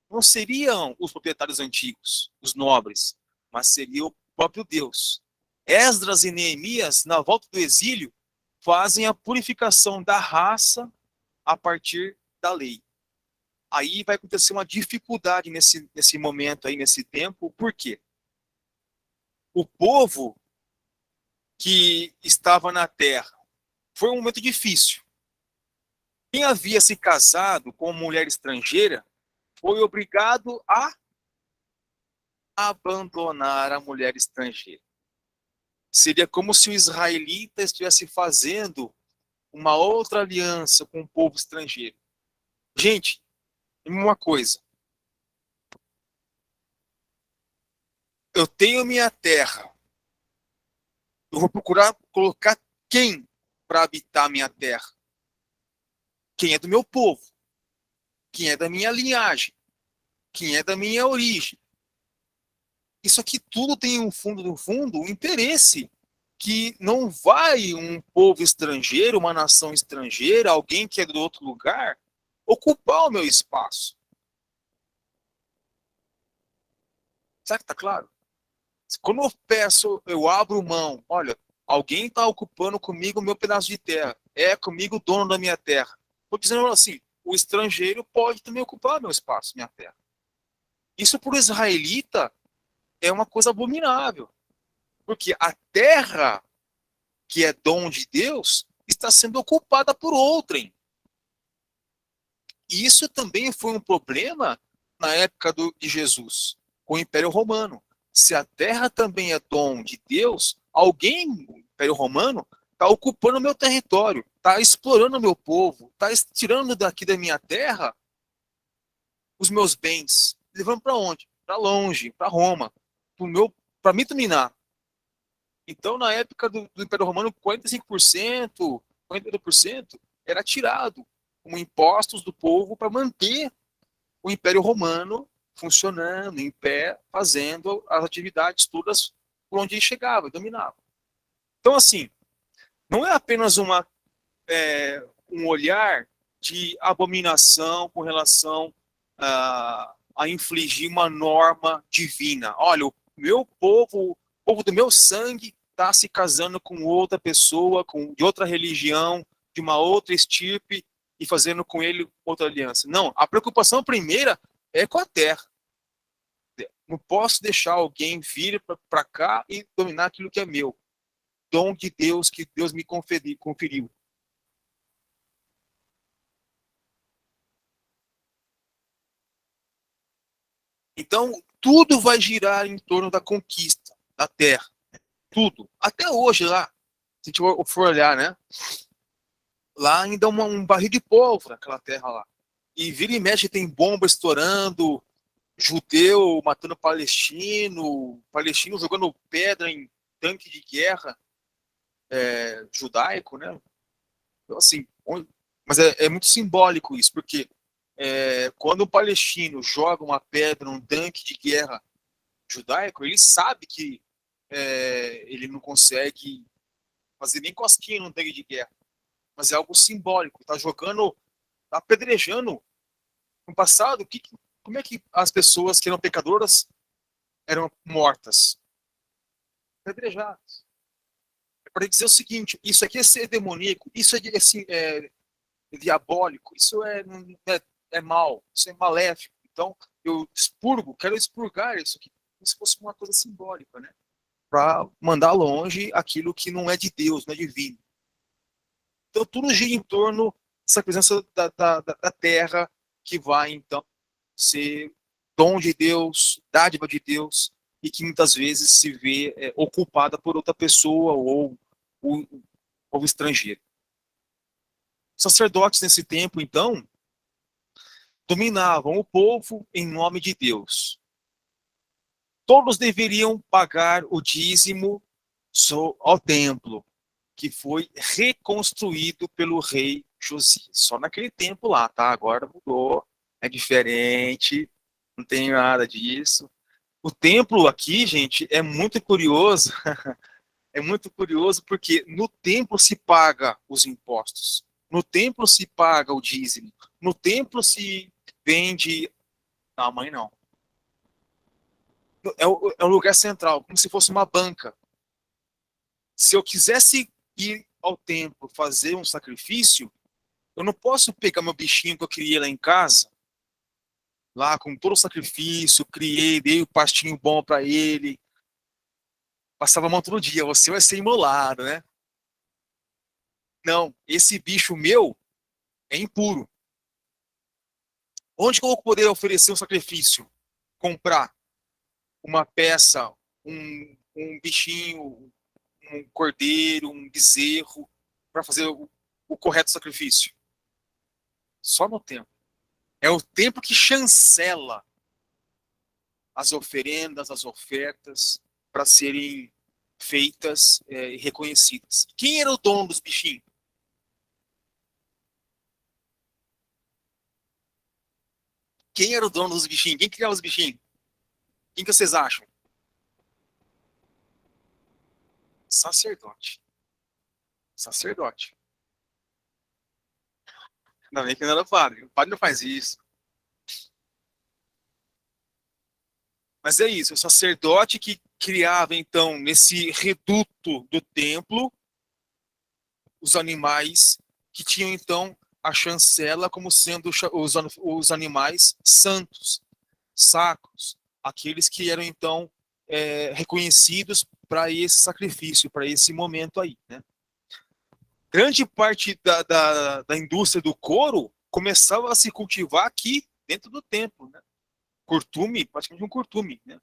não seriam os proprietários antigos, os nobres, mas seria o próprio Deus. Esdras e Neemias, na volta do exílio, fazem a purificação da raça a partir da lei. Aí vai acontecer uma dificuldade nesse momento aí, nesse tempo. Por quê? O povo que estava na terra foi um momento difícil. Quem havia se casado com uma mulher estrangeira foi obrigado a abandonar a mulher estrangeira. Seria como se o israelita estivesse fazendo uma outra aliança com o povo estrangeiro. Gente, uma coisa. Eu tenho minha terra. Eu vou procurar colocar quem para habitar minha terra? Quem é do meu povo? Quem é da minha linhagem? Quem é da minha origem? Isso aqui tudo tem no fundo, um interesse que não vai um povo estrangeiro, uma nação estrangeira, alguém que é do outro lugar, ocupar o meu espaço. Será que está claro? Quando eu peço, eu abro mão, olha, alguém está ocupando comigo o meu pedaço de terra, é comigo o dono da minha terra. Estou dizendo assim, o estrangeiro pode também ocupar meu espaço, minha terra. Isso para o israelita é uma coisa abominável, porque a terra que é dom de Deus está sendo ocupada por outrem. E isso também foi um problema na época de Jesus, com o Império Romano. Se a terra também é dom de Deus, alguém no Império Romano está ocupando o meu território, está explorando o meu povo, está tirando daqui da minha terra os meus bens, levando para onde? Para longe, para Roma, para me dominar. Então, na época do Império Romano, 45%, 42% era tirado como impostos do povo para manter o Império Romano funcionando, em pé, fazendo as atividades todas por onde ele chegava, dominava. Então, assim, não é apenas um olhar de abominação com relação a infligir uma norma divina. Olha, o povo do meu sangue está se casando com outra pessoa, de outra religião, de uma outra estirpe, e fazendo com ele outra aliança. Não, a preocupação primeira é com a terra. Não posso deixar alguém vir para cá e dominar aquilo que é meu. Dom de Deus que Deus me conferiu. Então, tudo vai girar em torno da conquista da terra. Tudo. Até hoje lá, se a gente for olhar, né? Lá ainda é um barril de pólvora, aquela terra lá. E vira e mexe tem bomba estourando, judeu matando palestino jogando pedra em tanque de guerra judaico, né? Então, assim, mas é muito simbólico isso, porque quando um palestino joga uma pedra num tanque de guerra judaico, ele sabe que ele não consegue fazer nem cosquinha num tanque de guerra, mas é algo simbólico. Está jogando, está apedrejando. No passado, como é que as pessoas que eram pecadoras eram mortas? Apedrejadas. É para dizer o seguinte: isso aqui é ser demoníaco, isso é diabólico, isso é mal, isso é maléfico. Então, eu expurgo, quero expurgar isso aqui, como se fosse uma coisa simbólica, né? Para mandar longe aquilo que não é de Deus, não é divino. Então, tudo gira em torno dessa presença da terra, que vai, então, ser dom de Deus, dádiva de Deus, e que muitas vezes se vê ocupada por outra pessoa ou estrangeiro. Os sacerdotes, nesse tempo, então, dominavam o povo em nome de Deus. Todos deveriam pagar o dízimo ao templo, que foi reconstruído pelo rei Josias. Só naquele tempo lá, tá? Agora mudou, é diferente, não tem nada disso. O templo aqui, gente, é muito curioso. É muito curioso porque no templo se paga os impostos. No templo se paga o dízimo. No templo se vende. Não, mãe, não. É um lugar central, como se fosse uma banca. Se eu quisesse ir ao templo fazer um sacrifício, eu não posso pegar meu bichinho que eu criei lá em casa, lá com todo o sacrifício, criei, dei o pastinho bom para ele, passava a mão todo dia, você vai ser imolado, né? Não, esse bicho meu é impuro. Onde que eu vou poder oferecer um sacrifício? Comprar uma peça, um bichinho, um cordeiro, um bezerro, para fazer o correto sacrifício? Só no templo. É o templo que chancela as oferendas, as ofertas, para serem feitas e reconhecidas. Quem era o dono dos bichinhos? Quem era o dono dos bichinhos? Quem criava os bichinhos? Quem que vocês acham? Sacerdote. Sacerdote. Ainda bem que não era padre. O padre não faz isso. Mas é isso, o sacerdote que criava, então, nesse reduto do templo, os animais que tinham, então, a chancela como sendo os animais santos, sacros, aqueles que eram, então, reconhecidos para esse sacrifício, para esse momento aí, né? Grande parte da indústria do couro começava a se cultivar aqui, dentro do templo, né? Curtume, praticamente um curtume, né?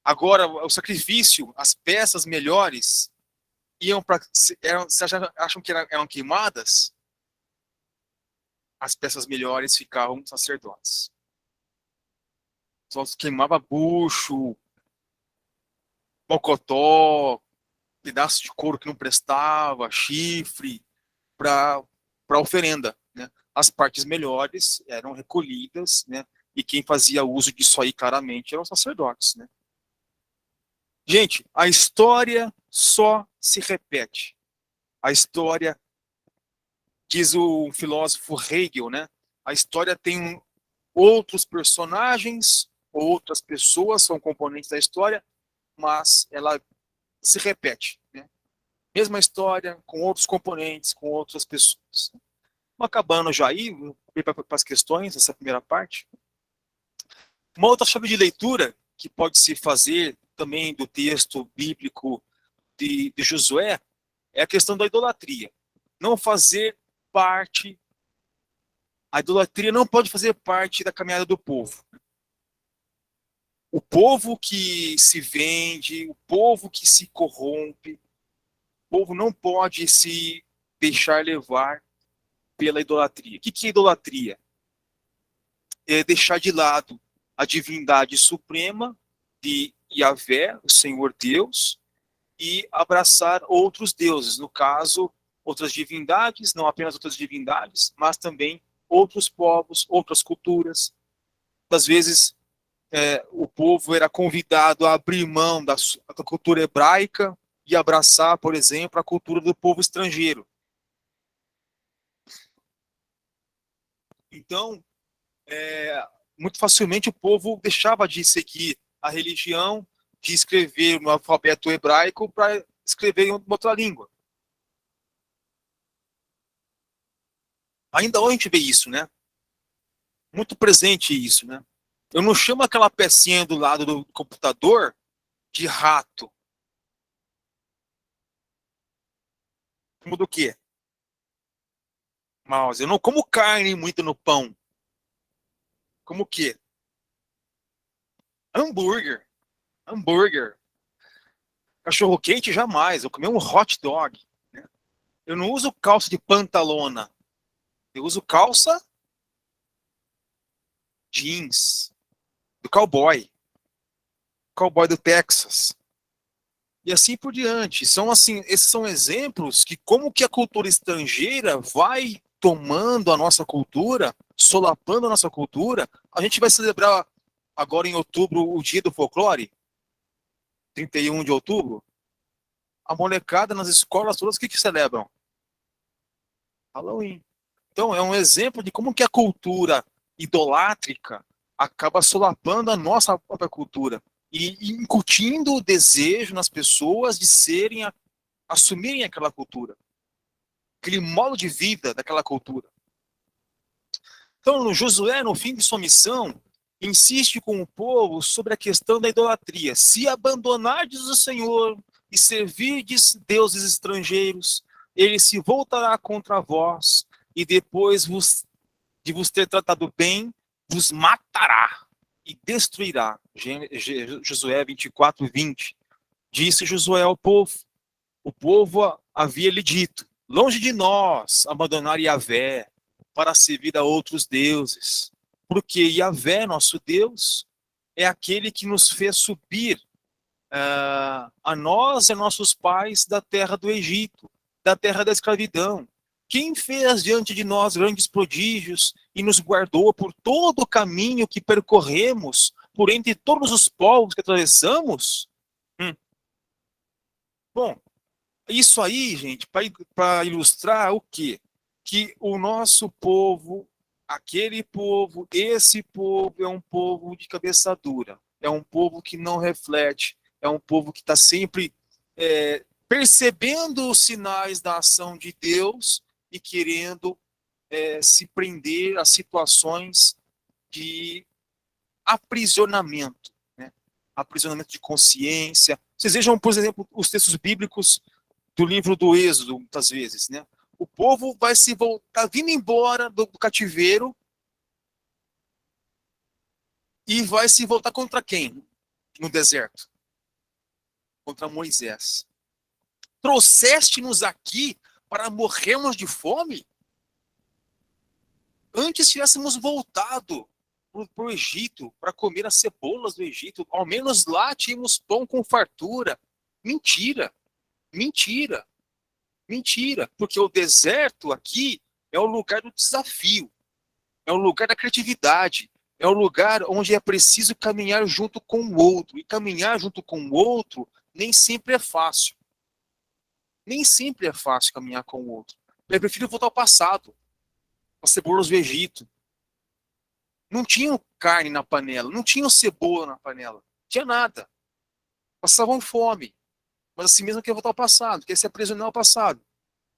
Agora, o sacrifício, as peças melhores iam para. Vocês acham que eram queimadas? As peças melhores ficavam sacerdotes. Só queimava bucho, mocotó, pedaço de couro que não prestava, chifre, para oferenda, né? As partes melhores eram recolhidas, né? E quem fazia uso disso aí claramente eram os sacerdotes, né? Gente, a história só se repete. A história, diz o filósofo Hegel, né? A história tem outros personagens, outras pessoas são componentes da história, mas ela se repete, né? Mesma história, com outros componentes, com outras pessoas. Acabando já aí, para as questões, essa primeira parte. Uma outra chave de leitura que pode se fazer também do texto bíblico de Josué é a questão da idolatria. Não fazer parte, a idolatria não pode fazer parte da caminhada do povo. O povo que se vende, o povo que se corrompe, o povo não pode se deixar levar pela idolatria. O que é idolatria? É deixar de lado a divindade suprema de Yahvé, o Senhor Deus, e abraçar outros deuses, no caso, outras divindades, não apenas outras divindades, mas também outros povos, outras culturas. Às vezes, o povo era convidado a abrir mão da cultura hebraica e abraçar, por exemplo, a cultura do povo estrangeiro. Então, muito facilmente o povo deixava de seguir a religião, de escrever no alfabeto hebraico para escrever em outra língua. Ainda hoje a gente vê isso, né? muito presente isso, né? Eu não chamo aquela pecinha do lado do computador de rato. Como do quê? Mouse. Eu não como carne muito no pão. Como o quê? Hambúrguer. Hambúrguer. Cachorro quente jamais. Eu comi um hot dog. Né? Eu não uso calça de pantalona. Eu uso calça jeans do cowboy. Cowboy do Texas. E assim por diante. São assim, esses são exemplos que como que a cultura estrangeira vai tomando a nossa cultura, solapando a nossa cultura. A gente vai celebrar agora em outubro o Dia do Folclore, 31 de outubro. A molecada nas escolas todas, o que celebram? Halloween. Então, é um exemplo de como que a cultura idolátrica acaba solapando a nossa própria cultura e incutindo o desejo nas pessoas de assumirem aquela cultura, aquele modo de vida daquela cultura. Então, Josué, no fim de sua missão, insiste com o povo sobre a questão da idolatria. Se abandonardes o Senhor e servirdes deuses estrangeiros, ele se voltará contra vós e depois de vos ter tratado bem, vos matará e destruirá. Josué 24, 20. Disse Josué ao povo. O povo havia lhe dito: longe de nós abandonar Yahvé para servir a outros deuses, porque Yahvé, nosso Deus, é aquele que nos fez subir a nós e a nossos pais da terra do Egito, da terra da escravidão. Quem fez diante de nós grandes prodígios e nos guardou por todo o caminho que percorremos, por entre todos os povos que atravessamos? Bom, isso aí, gente, para ilustrar o quê? Que o nosso povo, aquele povo, esse povo é um povo de cabeça dura, é um povo que não reflete, é um povo que está sempre percebendo os sinais da ação de Deus e querendo se prender a situações de aprisionamento, né? Aprisionamento de consciência. Vocês vejam, por exemplo, os textos bíblicos do livro do Êxodo, muitas vezes, né? O povo vai se voltar, vindo embora do cativeiro e vai se voltar contra quem? No deserto. Contra Moisés. Trouxeste-nos aqui para morrermos de fome? Antes tivéssemos voltado para o Egito, para comer as cebolas do Egito. Ao menos lá tínhamos pão com fartura. Mentira. Mentira. Mentira, porque o deserto aqui é o lugar do desafio, é o lugar da criatividade, é o lugar onde é preciso caminhar junto com o outro. E caminhar junto com o outro nem sempre é fácil. Nem sempre é fácil caminhar com o outro. Eu prefiro voltar ao passado, as cebolas do Egito. Não tinha carne na panela, não tinha cebola na panela, não tinha nada. Passavam fome. Mas assim mesmo quer voltar ao passado, quer se aprisionar ao passado.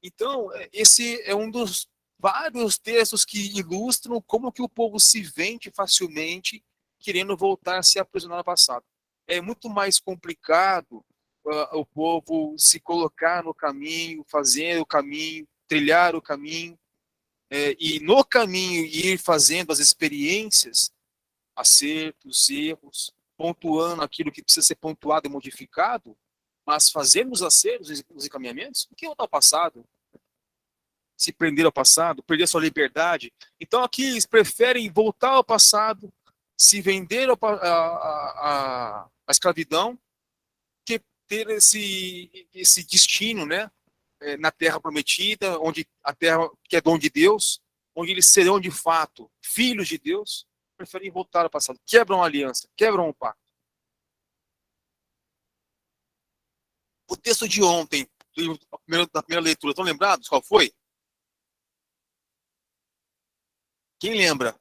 Então, esse é um dos vários textos que ilustram como que o povo se vende facilmente querendo voltar a se aprisionar ao passado. É muito mais complicado o povo se colocar no caminho, fazer o caminho, trilhar o caminho, e no caminho ir fazendo as experiências, acertos, erros, pontuando aquilo que precisa ser pontuado e modificado, mas fazermos acertos os encaminhamentos, o que voltar ao passado? Se prender ao passado, perder a sua liberdade. Então aqui eles preferem voltar ao passado, se vender a escravidão, que ter esse destino, né, na terra prometida, onde a terra que é dom de Deus, onde eles serão de fato filhos de Deus, preferem voltar ao passado, quebram a aliança, quebram o pacto. O texto de ontem, da primeira leitura, estão lembrados qual foi? Quem lembra?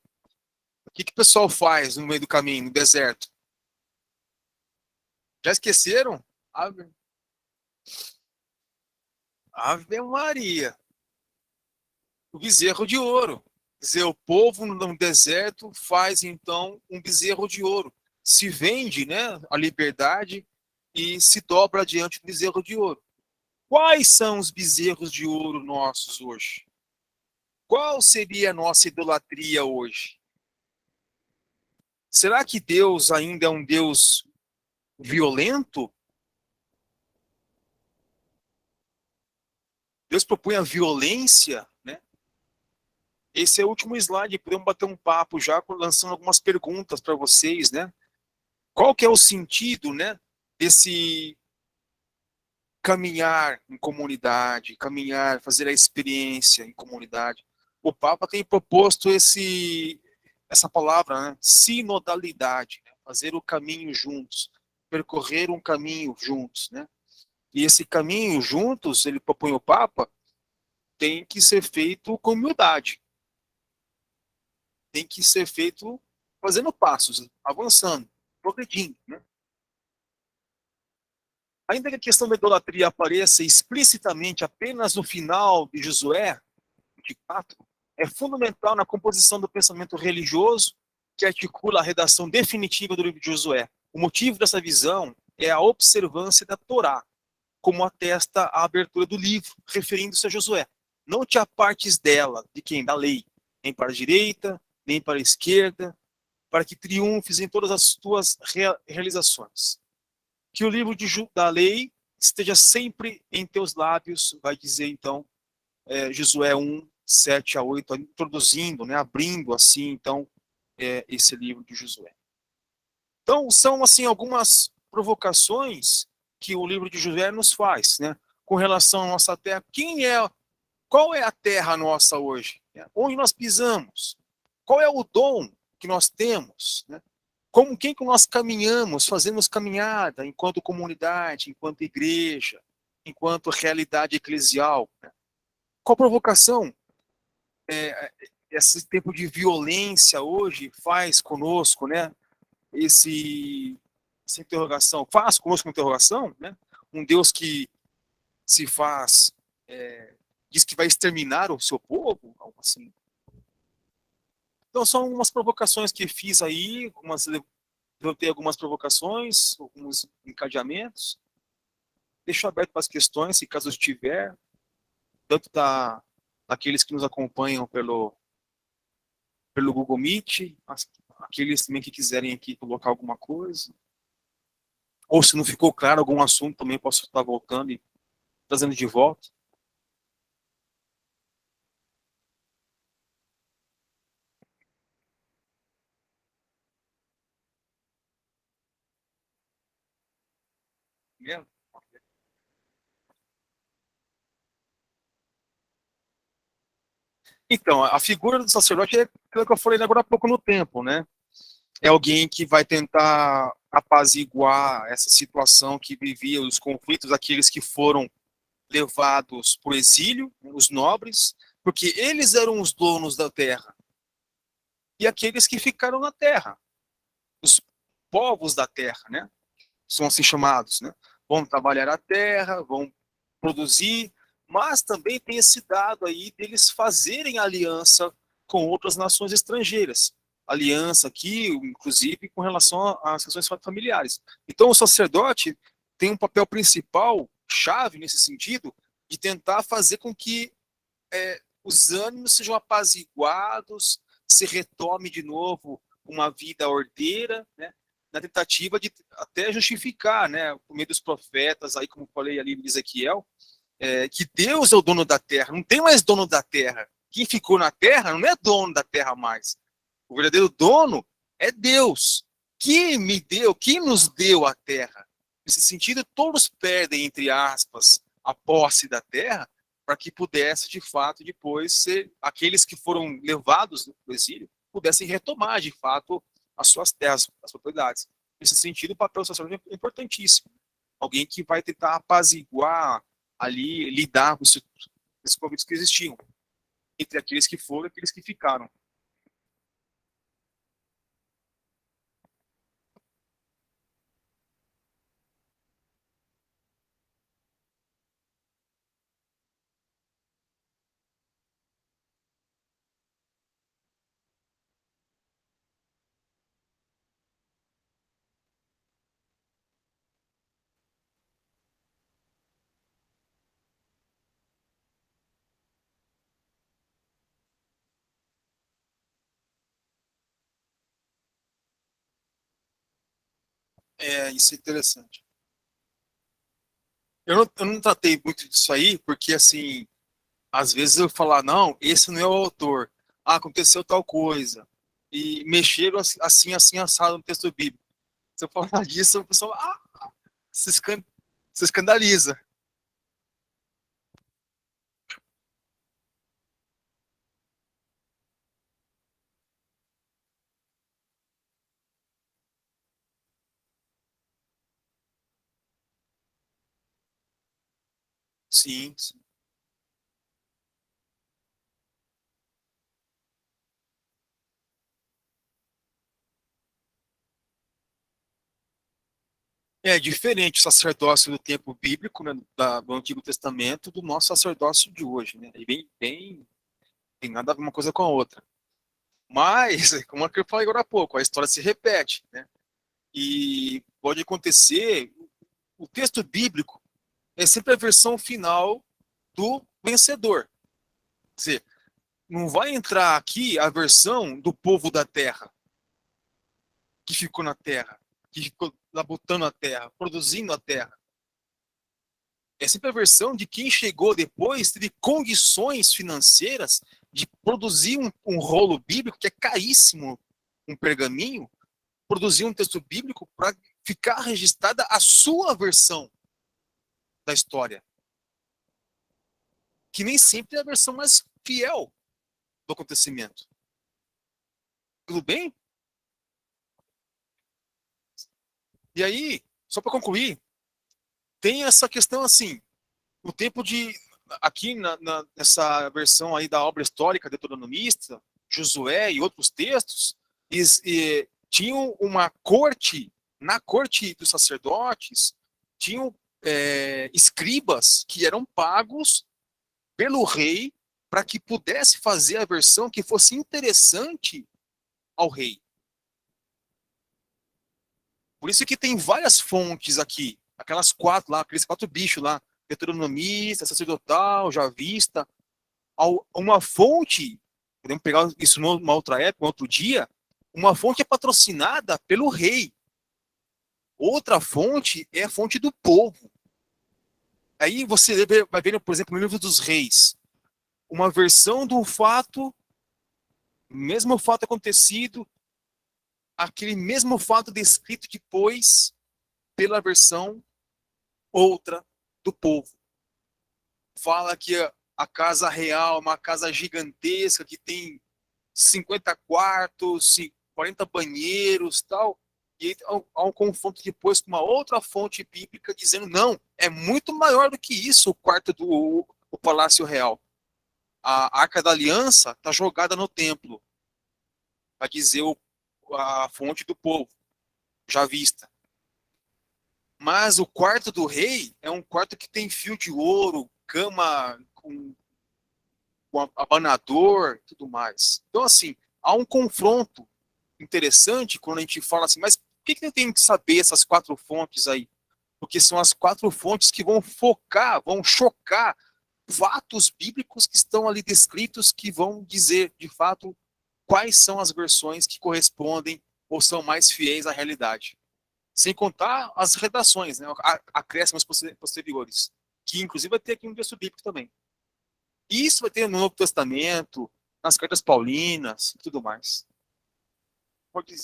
O que o pessoal faz no meio do caminho, no deserto? Já esqueceram? Ave Maria. O bezerro de ouro. dizer, o povo no deserto faz então um bezerro de ouro, se vende, né, a liberdade e se dobra diante do bezerro de ouro. Quais são os bezerros de ouro nossos hoje? Qual seria a nossa idolatria hoje? Será que Deus ainda é um Deus violento? Deus propõe a violência, né? Esse é o último slide, podemos bater um papo já lançando algumas perguntas para vocês, né? Qual que é o sentido, né, desse caminhar em comunidade, caminhar, fazer a experiência em comunidade? O Papa tem proposto essa palavra, né, sinodalidade, né, fazer o caminho juntos, percorrer um caminho juntos, né? E esse caminho juntos, ele propõe o Papa, tem que ser feito com humildade, tem que ser feito fazendo passos, avançando, progredindo, né? Ainda que a questão da idolatria apareça explicitamente apenas no final de Josué 24, é fundamental na composição do pensamento religioso que articula a redação definitiva do livro de Josué. O motivo dessa visão é a observância da Torá, como atesta a abertura do livro, referindo-se a Josué. Não te apartes dela, de quem? Da lei, nem para a direita, nem para a esquerda, para que triunfes em todas as tuas realizações. Que o livro da lei esteja sempre em teus lábios, vai dizer então Josué 1, 7 a 8, introduzindo, né, abrindo assim então esse livro de Josué. Então são assim algumas provocações que o livro de Josué nos faz, né, com relação à nossa terra. Qual é a terra nossa hoje? Onde nós pisamos? Qual é o dom que nós temos, né? Como quem que nós caminhamos, fazemos caminhada enquanto comunidade, enquanto igreja, enquanto realidade eclesial. Né? Qual provocação esse tempo de violência hoje faz conosco, né? Essa interrogação, faz conosco uma interrogação, né? Um Deus que se faz, diz que vai exterminar o seu povo, algo assim. Então são umas provocações que fiz aí, levantei algumas provocações, alguns encadeamentos. Deixo aberto para as questões, se caso tiver, tanto daqueles que nos acompanham pelo Google Meet, aqueles também que quiserem aqui colocar alguma coisa. Ou se não ficou claro algum assunto, também posso estar voltando e trazendo de volta. Mesmo? Então, a figura do sacerdote é aquilo que eu falei agora há pouco no tempo, né? É alguém que vai tentar apaziguar essa situação que vivia, os conflitos daqueles que foram levados para o exílio, os nobres, porque eles eram os donos da terra. E aqueles que ficaram na terra, os povos da terra, né? São assim chamados, né? Vão trabalhar a terra, vão produzir, mas também tem esse dado aí deles fazerem aliança com outras nações estrangeiras. Aliança aqui, inclusive, com relação às questões familiares. Então, o sacerdote tem um papel principal, chave nesse sentido, de tentar fazer com que os ânimos sejam apaziguados, se retome de novo uma vida ordeira, né? Na tentativa de até justificar, né, por meio dos profetas, aí como falei ali em Ezequiel, que Deus é o dono da terra, não tem mais dono da terra. Quem ficou na terra não é dono da terra mais. O verdadeiro dono é Deus, que me deu, que nos deu a terra. Nesse sentido, todos perdem, entre aspas, a posse da terra, para que pudesse, de fato, depois ser aqueles que foram levados do exílio pudessem retomar, de fato, as suas terras, as propriedades. Nesse sentido, o papel social é importantíssimo. Alguém que vai tentar apaziguar ali, lidar com esses conflitos que existiam entre aqueles que foram e aqueles que ficaram. Isso é interessante. Eu não tratei muito disso aí, porque, assim, às vezes eu falar, não, esse não é o autor. Ah, aconteceu tal coisa. E mexeram assim, assim, assado no texto bíblico. Se eu falar disso, o pessoal se, escan se escandaliza. Sim, sim. É diferente o sacerdócio do tempo bíblico, né, do Antigo Testamento, do nosso sacerdócio de hoje, né? E tem nada a ver uma coisa com a outra. Mas, como eu falei agora há pouco, a história se repete, né? E pode acontecer, o texto bíblico é sempre a versão final do vencedor. Quer dizer, não vai entrar aqui a versão do povo da terra, que ficou na terra, que ficou labutando a terra, produzindo a terra. É sempre a versão de quem chegou depois, teve condições financeiras de produzir um rolo bíblico, que é caríssimo, um pergaminho, produzir um texto bíblico para ficar registrada a sua versão da história, que nem sempre é a versão mais fiel do acontecimento. Tudo bem? E aí, só para concluir, tem essa questão assim, o tempo de aqui nessa versão aí da obra histórica deuteronomista, Josué e outros textos, tinham uma corte, na corte dos sacerdotes, tinham escribas que eram pagos pelo rei para que pudesse fazer a versão que fosse interessante ao rei. Por isso que tem várias fontes aqui, aquelas quatro lá, aqueles quatro bichos lá, deuteronomista, sacerdotal, javista, uma fonte, podemos pegar isso numa outra época, um outro dia, uma fonte é patrocinada pelo rei, outra fonte é a fonte do povo. Aí você vai ver, por exemplo, no livro dos reis, uma versão do fato, mesmo fato acontecido, aquele mesmo fato descrito depois pela versão outra do povo. Fala que a casa real é uma casa gigantesca que tem 50 quartos, 40 banheiros, tal. E há um confronto depois com uma outra fonte bíblica dizendo não, é muito maior do que isso o quarto do o palácio real. A Arca da Aliança está jogada no templo, para dizer a fonte do povo, já vista. Mas o quarto do rei é um quarto que tem fio de ouro, cama com abanador e tudo mais. Então, assim, há um confronto interessante quando a gente fala assim, mas por que eu tenho que saber essas quatro fontes aí? Porque são as quatro fontes que vão focar, vão chocar fatos bíblicos que estão ali descritos, que vão dizer, de fato, quais são as versões que correspondem ou são mais fiéis à realidade. Sem contar as redações, né, acréscimos posteriores, que inclusive vai ter aqui no texto bíblico também. Isso vai ter no Novo Testamento, nas cartas paulinas e tudo mais. Pode.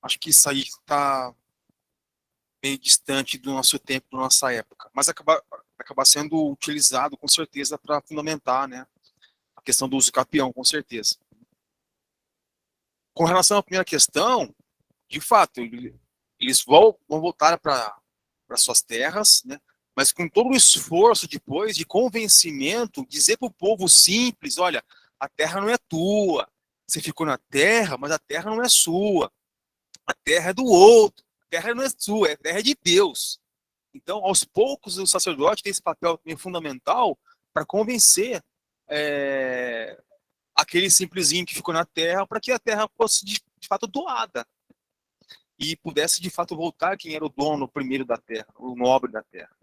Acho que isso aí está meio distante do nosso tempo, da nossa época, mas acaba sendo utilizado com certeza para fundamentar, né, a questão do uso capião, com certeza. Com relação à primeira questão, de fato, eles vão voltar para suas terras, né, mas com todo o esforço depois de convencimento, dizer para o povo simples, olha, a terra não é tua, você ficou na terra, mas a terra não é sua, a terra é do outro, a terra não é sua, a terra é de Deus. Então, aos poucos, o sacerdote tem esse papel meio fundamental para convencer aquele simplesinho que ficou na terra para que a terra fosse de fato doada e pudesse de fato voltar quem era o dono primeiro da terra, o nobre da terra.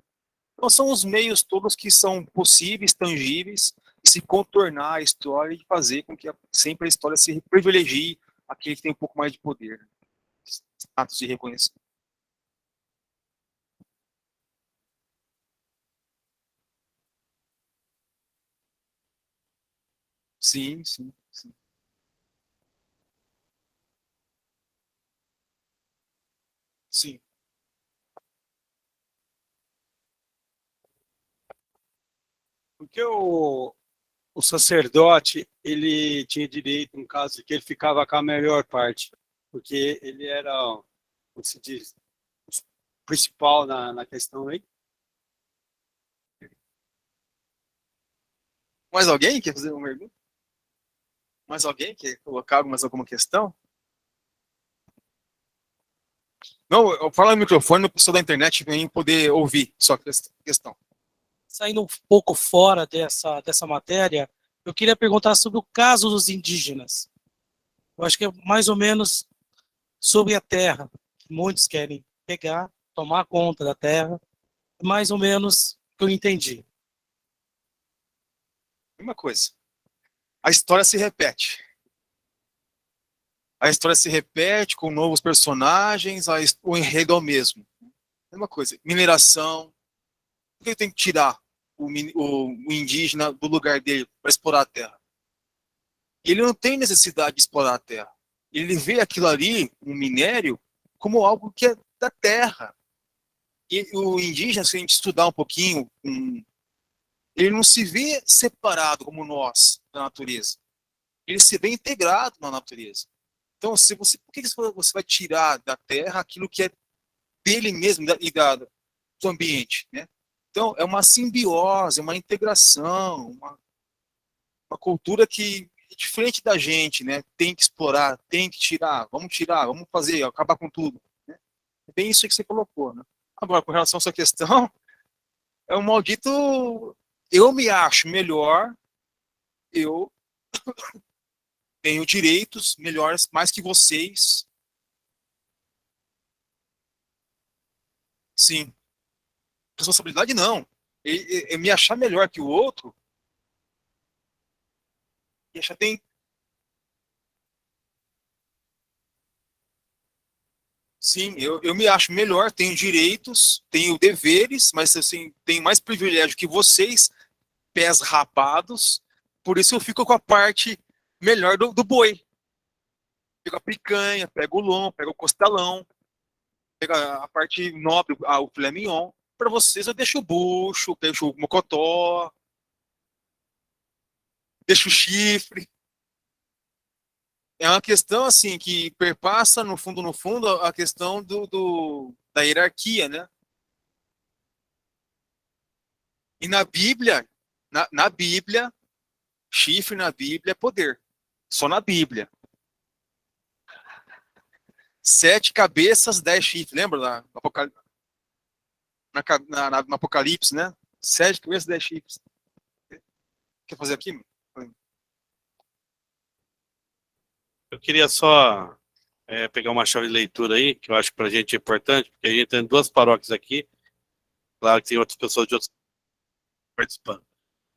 Então são os meios todos que são possíveis, tangíveis, de se contornar a história e fazer com que sempre a história se privilegie aquele que tem um pouco mais de poder. Né? Atos de reconhecimento. Sim, sim, sim. Sim.
Porque o sacerdote, ele tinha direito, no caso, de que ele ficava com a melhor parte, porque ele era, como se diz, o principal na questão aí.
Mais alguém quer fazer uma pergunta? Mais alguém quer colocar mais alguma questão? Não, eu falo no microfone, o pessoal da internet vem poder ouvir só questão.
Saindo um pouco fora dessa matéria, eu queria perguntar sobre o caso dos indígenas. Eu acho que é mais ou menos sobre a terra, que muitos querem pegar, tomar conta da terra, mais ou menos o que eu entendi.
Uma coisa, a história se repete. A história se repete com novos personagens, o enredo é o mesmo. Mesma coisa, mineração. Por que tem que tirar o indígena do lugar dele para explorar a terra? Ele não tem necessidade de explorar a terra. Ele vê aquilo ali, um minério, como algo que é da terra. E o indígena, se a gente estudar um pouquinho, ele não se vê separado como nós da natureza. Ele se vê integrado na natureza. Então, por que você vai tirar da terra aquilo que é dele mesmo e do ambiente, né? Então, é uma simbiose, uma integração, uma cultura que é diferente da gente, né? Tem que explorar, tem que tirar, vamos fazer, acabar com tudo. Né? É bem isso que você colocou, né? Agora, com relação a essa questão, é um maldito. Eu me acho melhor, eu tenho direitos melhores, mais que vocês. Sim. Responsabilidade não. E me achar melhor que o outro, e achar tem. Sim, eu me acho melhor, tenho direitos, tenho deveres, mas assim, tenho mais privilégio que vocês, pés rapados, por isso eu fico com a parte melhor do boi. Pego a picanha, pego o lombo, pego o costelão, pego a parte nobre, o filé mignon. Para vocês eu deixo o bucho, deixo o mocotó, deixo o chifre. É uma questão assim que perpassa no fundo, a questão da hierarquia, né? E na Bíblia, na Bíblia, chifre na Bíblia é poder. Só na Bíblia. 7 cabeças, 10 chifres. Lembra lá? No Apocalipse, né? 7 cabeças, 10 chifres. Quer fazer aqui?
Eu queria só pegar uma chave de leitura aí, que eu acho que para a gente é importante, porque a gente tem 2 paróquias aqui. Claro que tem outras pessoas de outros participando.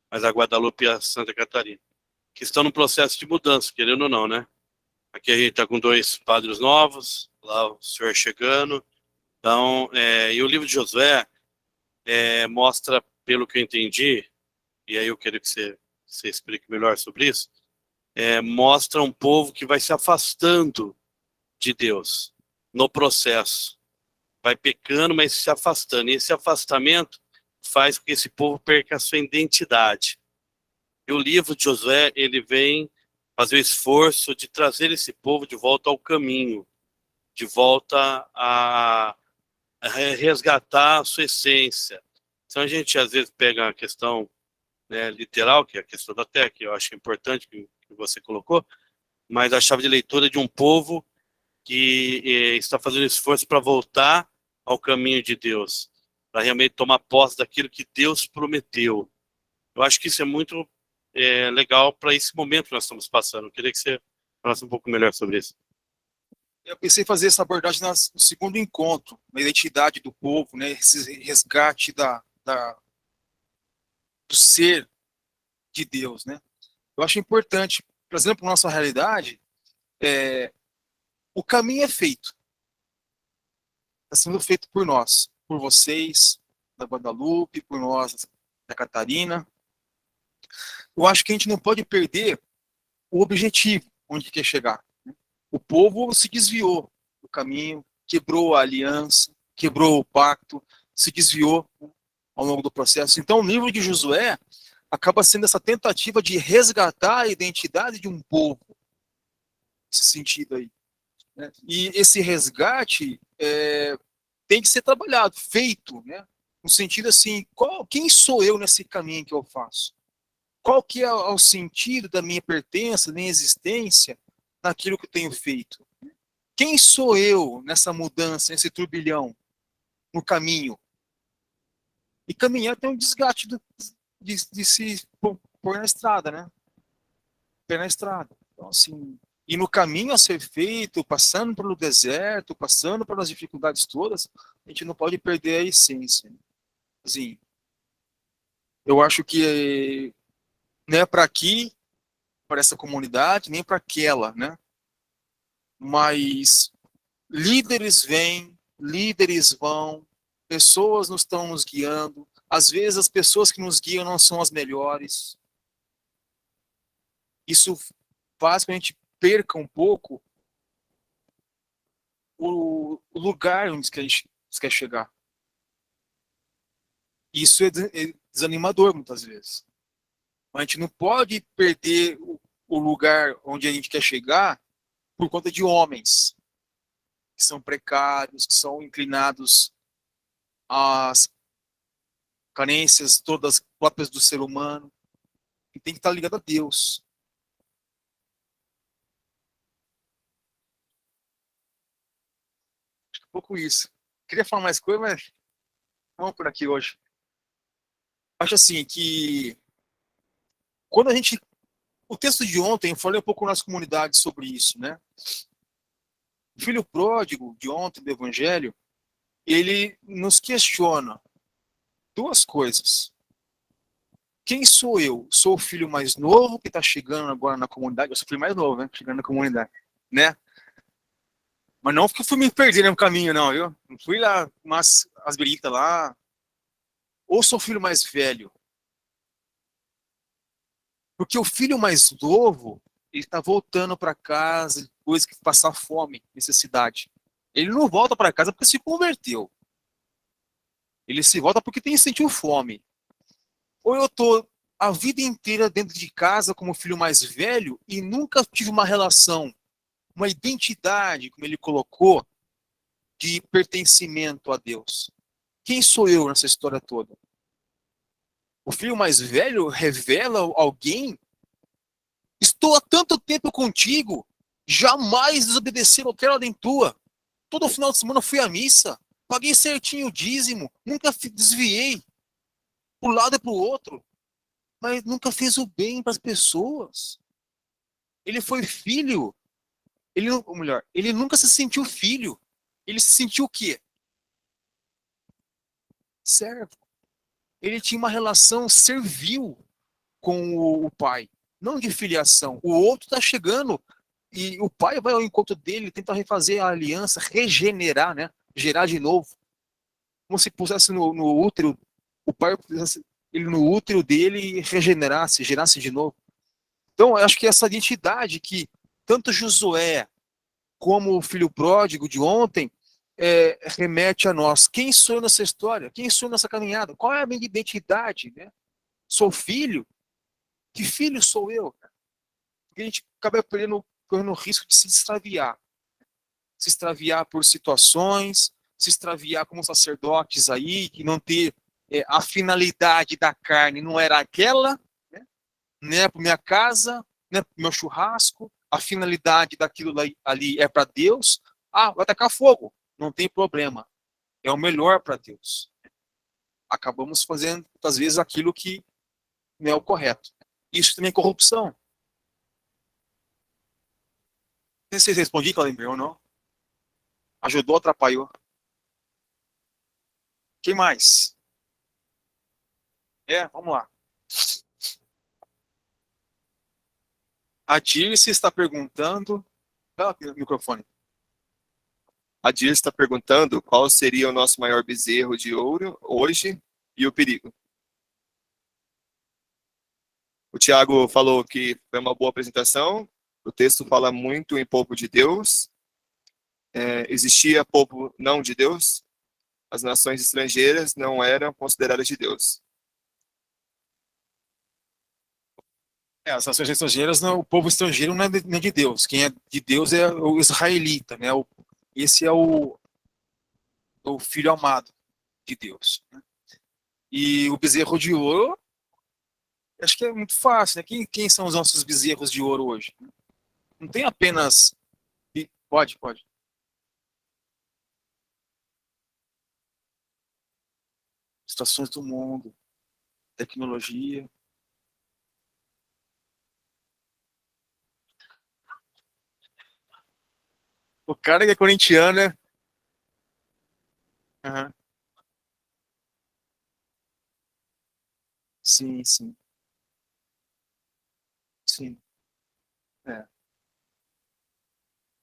Mas a Guadalupe e a Santa Catarina, que estão no processo de mudança, querendo ou não, né? Aqui a gente está com 2 padres novos, lá o senhor chegando. Então, e o livro de Josué mostra, pelo que eu entendi, e aí eu quero que você explique melhor sobre isso, mostra um povo que vai se afastando de Deus no processo. Vai pecando, mas se afastando. E esse afastamento faz com que esse povo perca a sua identidade. E o livro de Josué, ele vem fazer o esforço de trazer esse povo de volta ao caminho, de volta a resgatar a sua essência. Então a gente às vezes pega a questão, né, literal, que é a questão da terra, que eu acho importante que você colocou, mas a chave de leitura de um povo que está fazendo esforço para voltar ao caminho de Deus, para realmente tomar posse daquilo que Deus prometeu. Eu acho que isso é muito legal para esse momento que nós estamos passando. Eu queria que você falasse um pouco melhor sobre isso.
Eu pensei em fazer essa abordagem no segundo encontro, na identidade do povo, né, esse resgate do ser de Deus, né? Eu acho importante, por exemplo, na nossa realidade, o caminho é feito. Está sendo feito por nós, por vocês, da Guadalupe, por nós, da Catarina. Eu acho que a gente não pode perder o objetivo, onde quer chegar. O povo se desviou do caminho, quebrou a aliança, quebrou o pacto, se desviou ao longo do processo. Então, o livro de Josué acaba sendo essa tentativa de resgatar a identidade de um povo, nesse sentido aí, né? E esse resgate tem que ser trabalhado, feito, né? No sentido assim, quem sou eu nesse caminho que eu faço? Qual que é o sentido da minha pertença, da minha existência naquilo que eu tenho feito? Quem sou eu nessa mudança, nesse turbilhão, no caminho? E caminhar tem um desgaste de se pôr na estrada, né? Pé na estrada. Então, assim, e no caminho a ser feito, passando pelo deserto, passando pelas dificuldades todas, a gente não pode perder a essência. Assim, eu acho que não é para aqui, para essa comunidade, nem para aquela, né? Mas líderes vêm, líderes vão, pessoas nos estão nos guiando. Às vezes as pessoas que nos guiam não são as melhores. Isso faz com que a gente perca um pouco o lugar onde a gente quer chegar. Isso é desanimador muitas vezes. A gente não pode perder o lugar onde a gente quer chegar por conta de homens que são precários, que são inclinados às carências todas próprias do ser humano, e tem que estar ligado a Deus. Acho que é um pouco isso. Queria falar mais coisa, mas vamos por aqui hoje. Acho assim que quando a gente... O texto de ontem, eu falei um pouco na nossa comunidade sobre isso, né? O filho pródigo de ontem do Evangelho, ele nos questiona duas coisas. Quem sou eu? Sou o filho mais novo que está chegando agora na comunidade. Eu sou o filho mais novo, né? Chegando na comunidade, né? Mas não porque eu fui me perder no caminho, não, viu? Não fui lá, mas as biritas lá. Ou sou o filho mais velho? Porque o filho mais novo, ele está voltando para casa depois que passar fome, necessidade. Ele não volta para casa porque se converteu. Ele se volta porque sentiu fome. Ou eu estou a vida inteira dentro de casa como filho mais velho e nunca tive uma relação, uma identidade, como ele colocou, de pertencimento a Deus. Quem sou eu nessa história toda? O filho mais velho revela alguém: estou há tanto tempo contigo, jamais desobedecer qualquer ordem tua. Todo final de semana fui à missa, paguei certinho o dízimo, nunca desviei para um lado e para o outro, mas nunca fez o bem para as pessoas. Ele foi filho, ou melhor, ele nunca se sentiu filho. Ele se sentiu o quê? Servo. Ele tinha uma relação servil com o pai, não de filiação. O outro está chegando e o pai vai ao encontro dele, tenta refazer a aliança, regenerar, né? Gerar de novo. Como se pusesse no útero, o pai pusesse ele no útero dele e regenerasse, gerasse de novo. Então, eu acho que essa identidade que tanto Josué como o filho pródigo de ontem remete a nós. Quem sou eu nessa história? Quem sou eu nessa caminhada? Qual é a minha identidade? Né? Sou filho? Que filho sou eu? Porque a gente acaba correndo o risco de se extraviar. Se extraviar por situações, se extraviar como sacerdotes aí, que não ter a finalidade da carne não era aquela, né, para minha casa, né, para o meu churrasco, a finalidade daquilo ali é para Deus. Ah, vai atacar fogo, não tem problema. É o melhor para Deus. acabamos fazendo, muitas vezes, aquilo que não é o correto. Isso também é corrupção. Não sei se respondi, Claudemir, ou não. Ajudou, atrapalhou. Quem mais? Vamos lá. A Dirce está perguntando. Fala aqui no microfone.
A Dir está perguntando qual seria o nosso maior bezerro de ouro hoje e o perigo. O Tiago falou que foi uma boa apresentação. O texto fala muito em povo de Deus. Existia povo não de Deus. As nações estrangeiras não eram consideradas de Deus.
As nações estrangeiras, não, o povo estrangeiro não é de Deus. Quem é de Deus é o israelita, né? Esse é o filho amado de Deus, né? E o bezerro de ouro, acho que é muito fácil, né? Quem são os nossos bezerros de ouro hoje? Não tem apenas. Pode. Situações do mundo, tecnologia. O cara que é corintiano, né? Aham. Sim, sim, sim. É,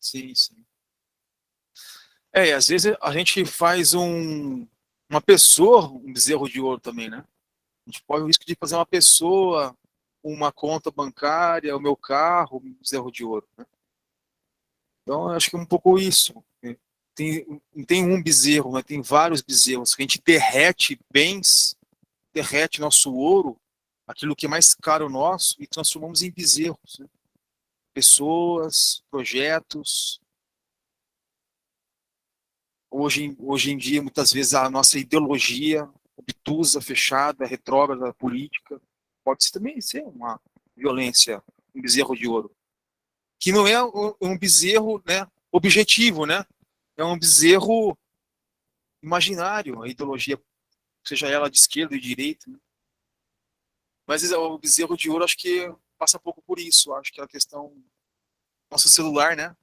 sim, sim. E às vezes a gente faz uma pessoa, um bezerro de ouro também, né? A gente corre o risco de fazer uma pessoa, uma conta bancária, o meu carro, um bezerro de ouro, né? Então, eu acho que é um pouco isso. Né? Tem um bezerro, mas tem vários bezerros. Que a gente derrete bens, derrete nosso ouro, aquilo que é mais caro nosso, e transformamos em bezerros. Né? Pessoas, projetos. Hoje em dia, muitas vezes, a nossa ideologia obtusa, fechada, retrógrada, política, pode também ser uma violência, um bezerro de ouro. Que não é um bezerro, né, objetivo, né? É um bezerro imaginário, a ideologia, seja ela de esquerda e de direita. Né? Mas o bezerro de ouro, acho que passa um pouco por isso. Acho que é a questão. Nosso celular, né?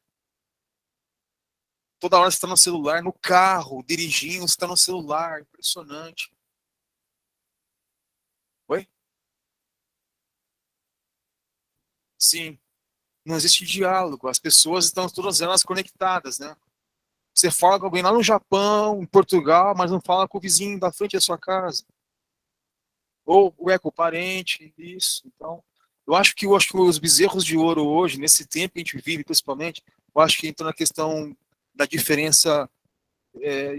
Toda hora você está no celular, no carro, dirigindo, você está no celular. Impressionante. Oi? Sim. Não existe diálogo. As pessoas estão todas elas conectadas, né? Você fala com alguém lá no Japão, em Portugal, mas não fala com o vizinho da frente da sua casa. Ou com o parente, isso. Então, eu acho que os bezerros de ouro hoje, nesse tempo que a gente vive, principalmente, eu acho que entra na questão da diferença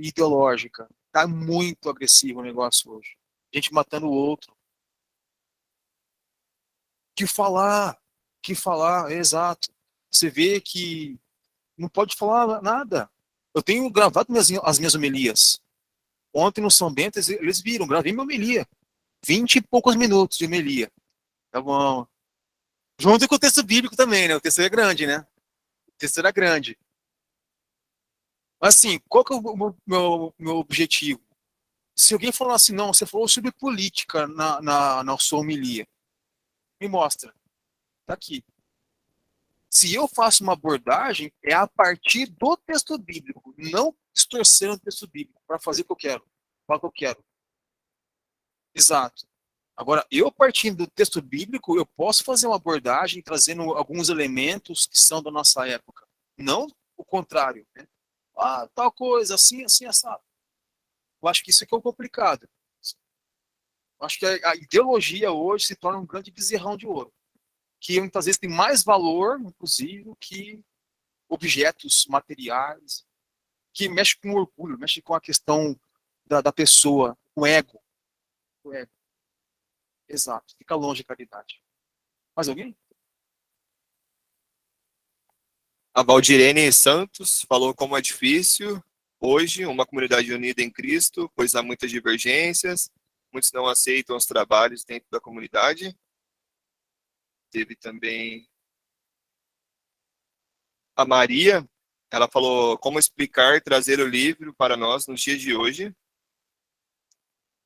ideológica. Tá muito agressivo o negócio hoje. Gente matando o outro. Que falar, exato. Você vê que não pode falar nada. Eu tenho gravado as minhas homilias. Ontem no São Bento, eles viram, gravei minha homilia. 20 e poucos minutos de homilia. Tá bom. Junto com o texto bíblico também, né? O texto é grande, né? O texto era grande. Mas assim, qual que é o meu objetivo? Se alguém falar assim, não, você falou sobre política na sua homilia, me mostra. Tá aqui. Se eu faço uma abordagem, é a partir do texto bíblico, não distorcendo o texto bíblico para fazer o que eu quero, para o que eu quero. Exato. Agora, eu partindo do texto bíblico, eu posso fazer uma abordagem trazendo alguns elementos que são da nossa época. Não o contrário. Né? Ah, tal coisa, assim, assim, assado. Eu acho que isso aqui é o complicado. Eu acho que a ideologia hoje se torna um grande bezerrão de ouro. Que muitas vezes tem mais valor, inclusive, que objetos materiais, que mexe com o orgulho, mexe com a questão da pessoa, o ego. O ego. Exato. Fica longe da caridade. Mais alguém?
A Valdirene Santos falou como é difícil hoje uma comunidade unida em Cristo, pois há muitas divergências, muitos não aceitam os trabalhos dentro da comunidade. Teve também a Maria, ela falou como explicar e trazer o livro para nós nos dias de hoje.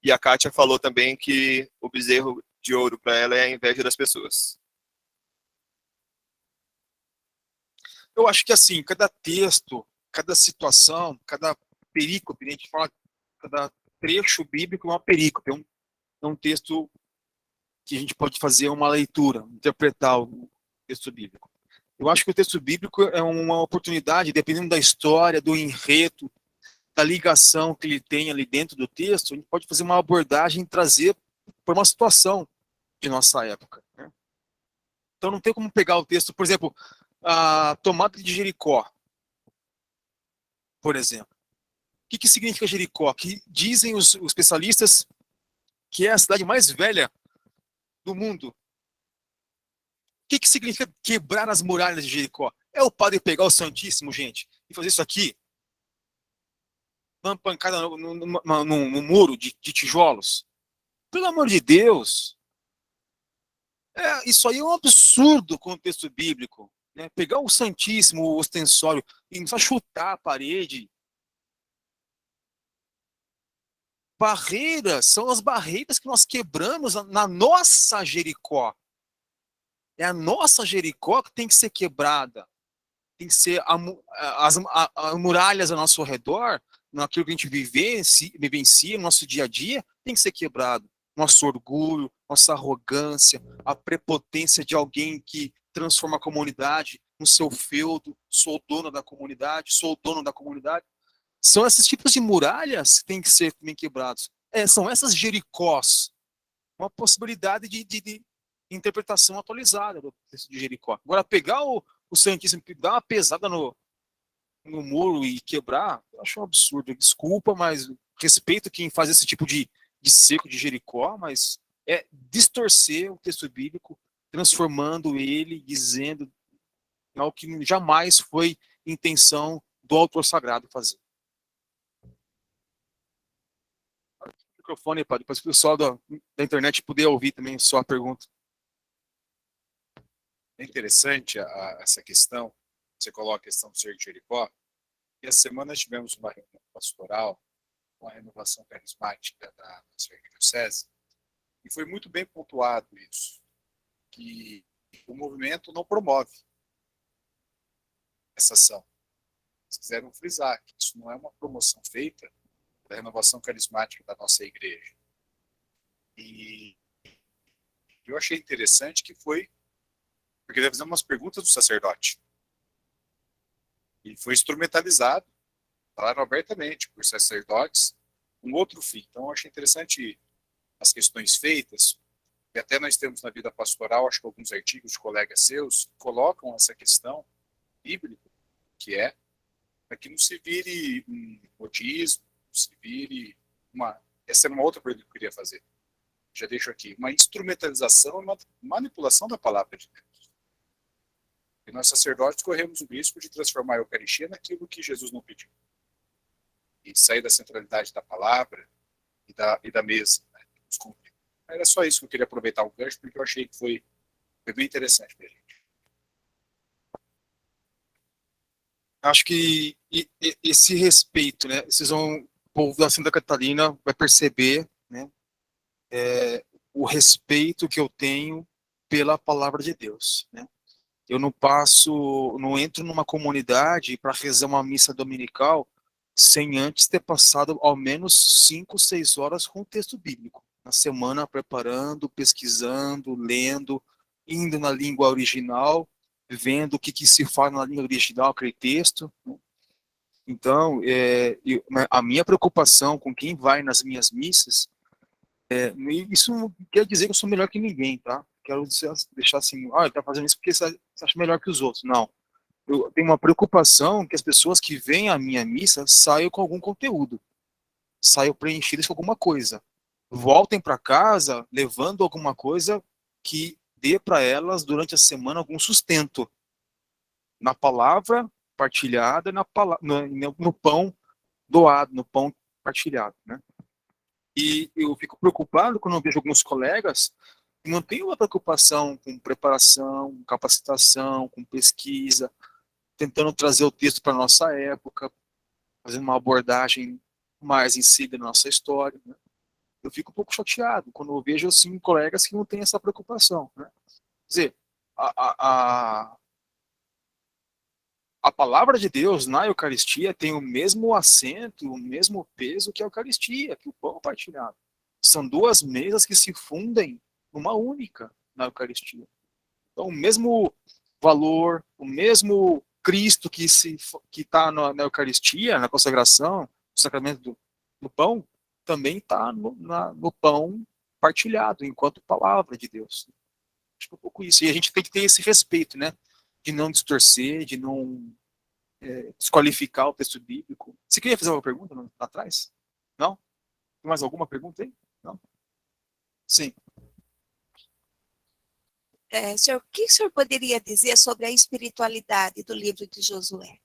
E a Kátia falou também que o bezerro de ouro para ela é a inveja das pessoas.
Eu acho que assim, cada texto, cada situação, cada perícope, a gente fala, cada trecho bíblico é uma perícope, é um texto que a gente pode fazer uma leitura, interpretar o texto bíblico. Eu acho que o texto bíblico é uma oportunidade, dependendo da história, do enredo, da ligação que ele tem ali dentro do texto, a gente pode fazer uma abordagem e trazer para uma situação de nossa época, né? Então não tem como pegar o texto, por exemplo, a tomada de Jericó, por exemplo. O que significa Jericó? Que dizem os especialistas que é a cidade mais velha do mundo. O que significa quebrar as muralhas de Jericó? É o padre pegar o Santíssimo, gente, e fazer isso aqui? Uma pancada no muro de tijolos? Pelo amor de Deus! Isso aí é um absurdo com o texto bíblico. Né? Pegar o Santíssimo, o ostensório, e só chutar a parede. Barreiras são as barreiras que nós quebramos na nossa Jericó. É a nossa Jericó que tem que ser quebrada. Tem que ser as muralhas ao nosso redor, naquilo que a gente vivencia no nosso dia a dia, tem que ser quebrado. Nosso orgulho, nossa arrogância, a prepotência de alguém que transforma a comunidade no seu feudo, sou dono da comunidade, sou dono da comunidade. São esses tipos de muralhas que têm que ser também quebrados. São essas Jericós. Uma possibilidade de interpretação atualizada do texto de Jericó. Agora, pegar o Santíssimo, dar uma pesada no muro e quebrar, eu acho um absurdo. Desculpa, mas respeito quem faz esse tipo de cerco de Jericó, mas é distorcer o texto bíblico, transformando ele, dizendo algo que jamais foi intenção do autor sagrado fazer. Microfone, padre, para o pessoal da internet poder ouvir também sua pergunta.
É interessante essa questão, você coloca a questão do cerco de Jericó, e essa semana nós tivemos uma reunião pastoral, uma renovação carismática da nossa arquidiocese, e foi muito bem pontuado isso, que o movimento não promove essa ação. Eles quiseram frisar que isso não é uma promoção feita da renovação carismática da nossa igreja. E eu achei interessante que foi, porque nós fizemos umas perguntas do sacerdote. E foi instrumentalizado, falaram abertamente, por sacerdotes, um outro fim. Então, eu achei interessante as questões feitas, e até nós temos na vida pastoral, acho que alguns artigos de colegas seus colocam essa questão bíblica, que é para que não se vire um modismo, não se vire uma... Essa era uma outra pergunta que eu queria fazer. Já deixo aqui. Uma instrumentalização e uma manipulação da palavra de Deus. E nós sacerdotes corremos o risco de transformar a Eucaristia naquilo que Jesus não pediu. E sair da centralidade da palavra e da mesa. Né, dos convites. Era só isso que eu queria aproveitar o gancho, porque eu achei que foi bem interessante pra gente.
Acho que esse respeito, né? O povo da Santa Catarina vai perceber, né? O respeito que eu tenho pela palavra de Deus, né? Eu não entro numa comunidade para rezar uma missa dominical sem antes ter passado ao menos 5, 6 horas com o texto bíblico. Na semana, preparando, pesquisando, lendo, indo na língua original, vendo o que se fala na língua original, aquele texto. Então, a minha preocupação com quem vai nas minhas missas, isso não quer dizer que eu sou melhor que ninguém, tá? Quero deixar assim, ele está fazendo isso porque você acha melhor que os outros. Não. Eu tenho uma preocupação que as pessoas que vêm à minha missa saiam com algum conteúdo, saiam preenchidas com alguma coisa. Voltem para casa levando alguma coisa que dê para elas durante a semana algum sustento na palavra partilhada, no pão doado, no pão partilhado, né? E eu fico preocupado quando eu vejo alguns colegas que não têm uma preocupação com preparação, com capacitação, com pesquisa, tentando trazer o texto para a nossa época, fazendo uma abordagem mais em si da nossa história, né? eu fico um pouco chateado quando eu vejo assim colegas que não têm essa preocupação, né? Quer dizer, a, a, a, a palavra de Deus na Eucaristia tem o mesmo assento, o mesmo peso que a Eucaristia, que o pão partilhado. São duas mesas que se fundem numa única na Eucaristia. Então, o mesmo valor, o mesmo Cristo que está na Eucaristia, na consagração, no sacramento do pão, também está no pão partilhado, enquanto palavra de Deus. Acho que é um pouco isso. E a gente tem que ter esse respeito, né? De não distorcer, de não desqualificar o texto bíblico. Você queria fazer uma pergunta lá atrás? Não? Tem mais alguma pergunta aí? Não? Sim.
Senhor, o que o senhor poderia dizer sobre a espiritualidade do livro de Josué?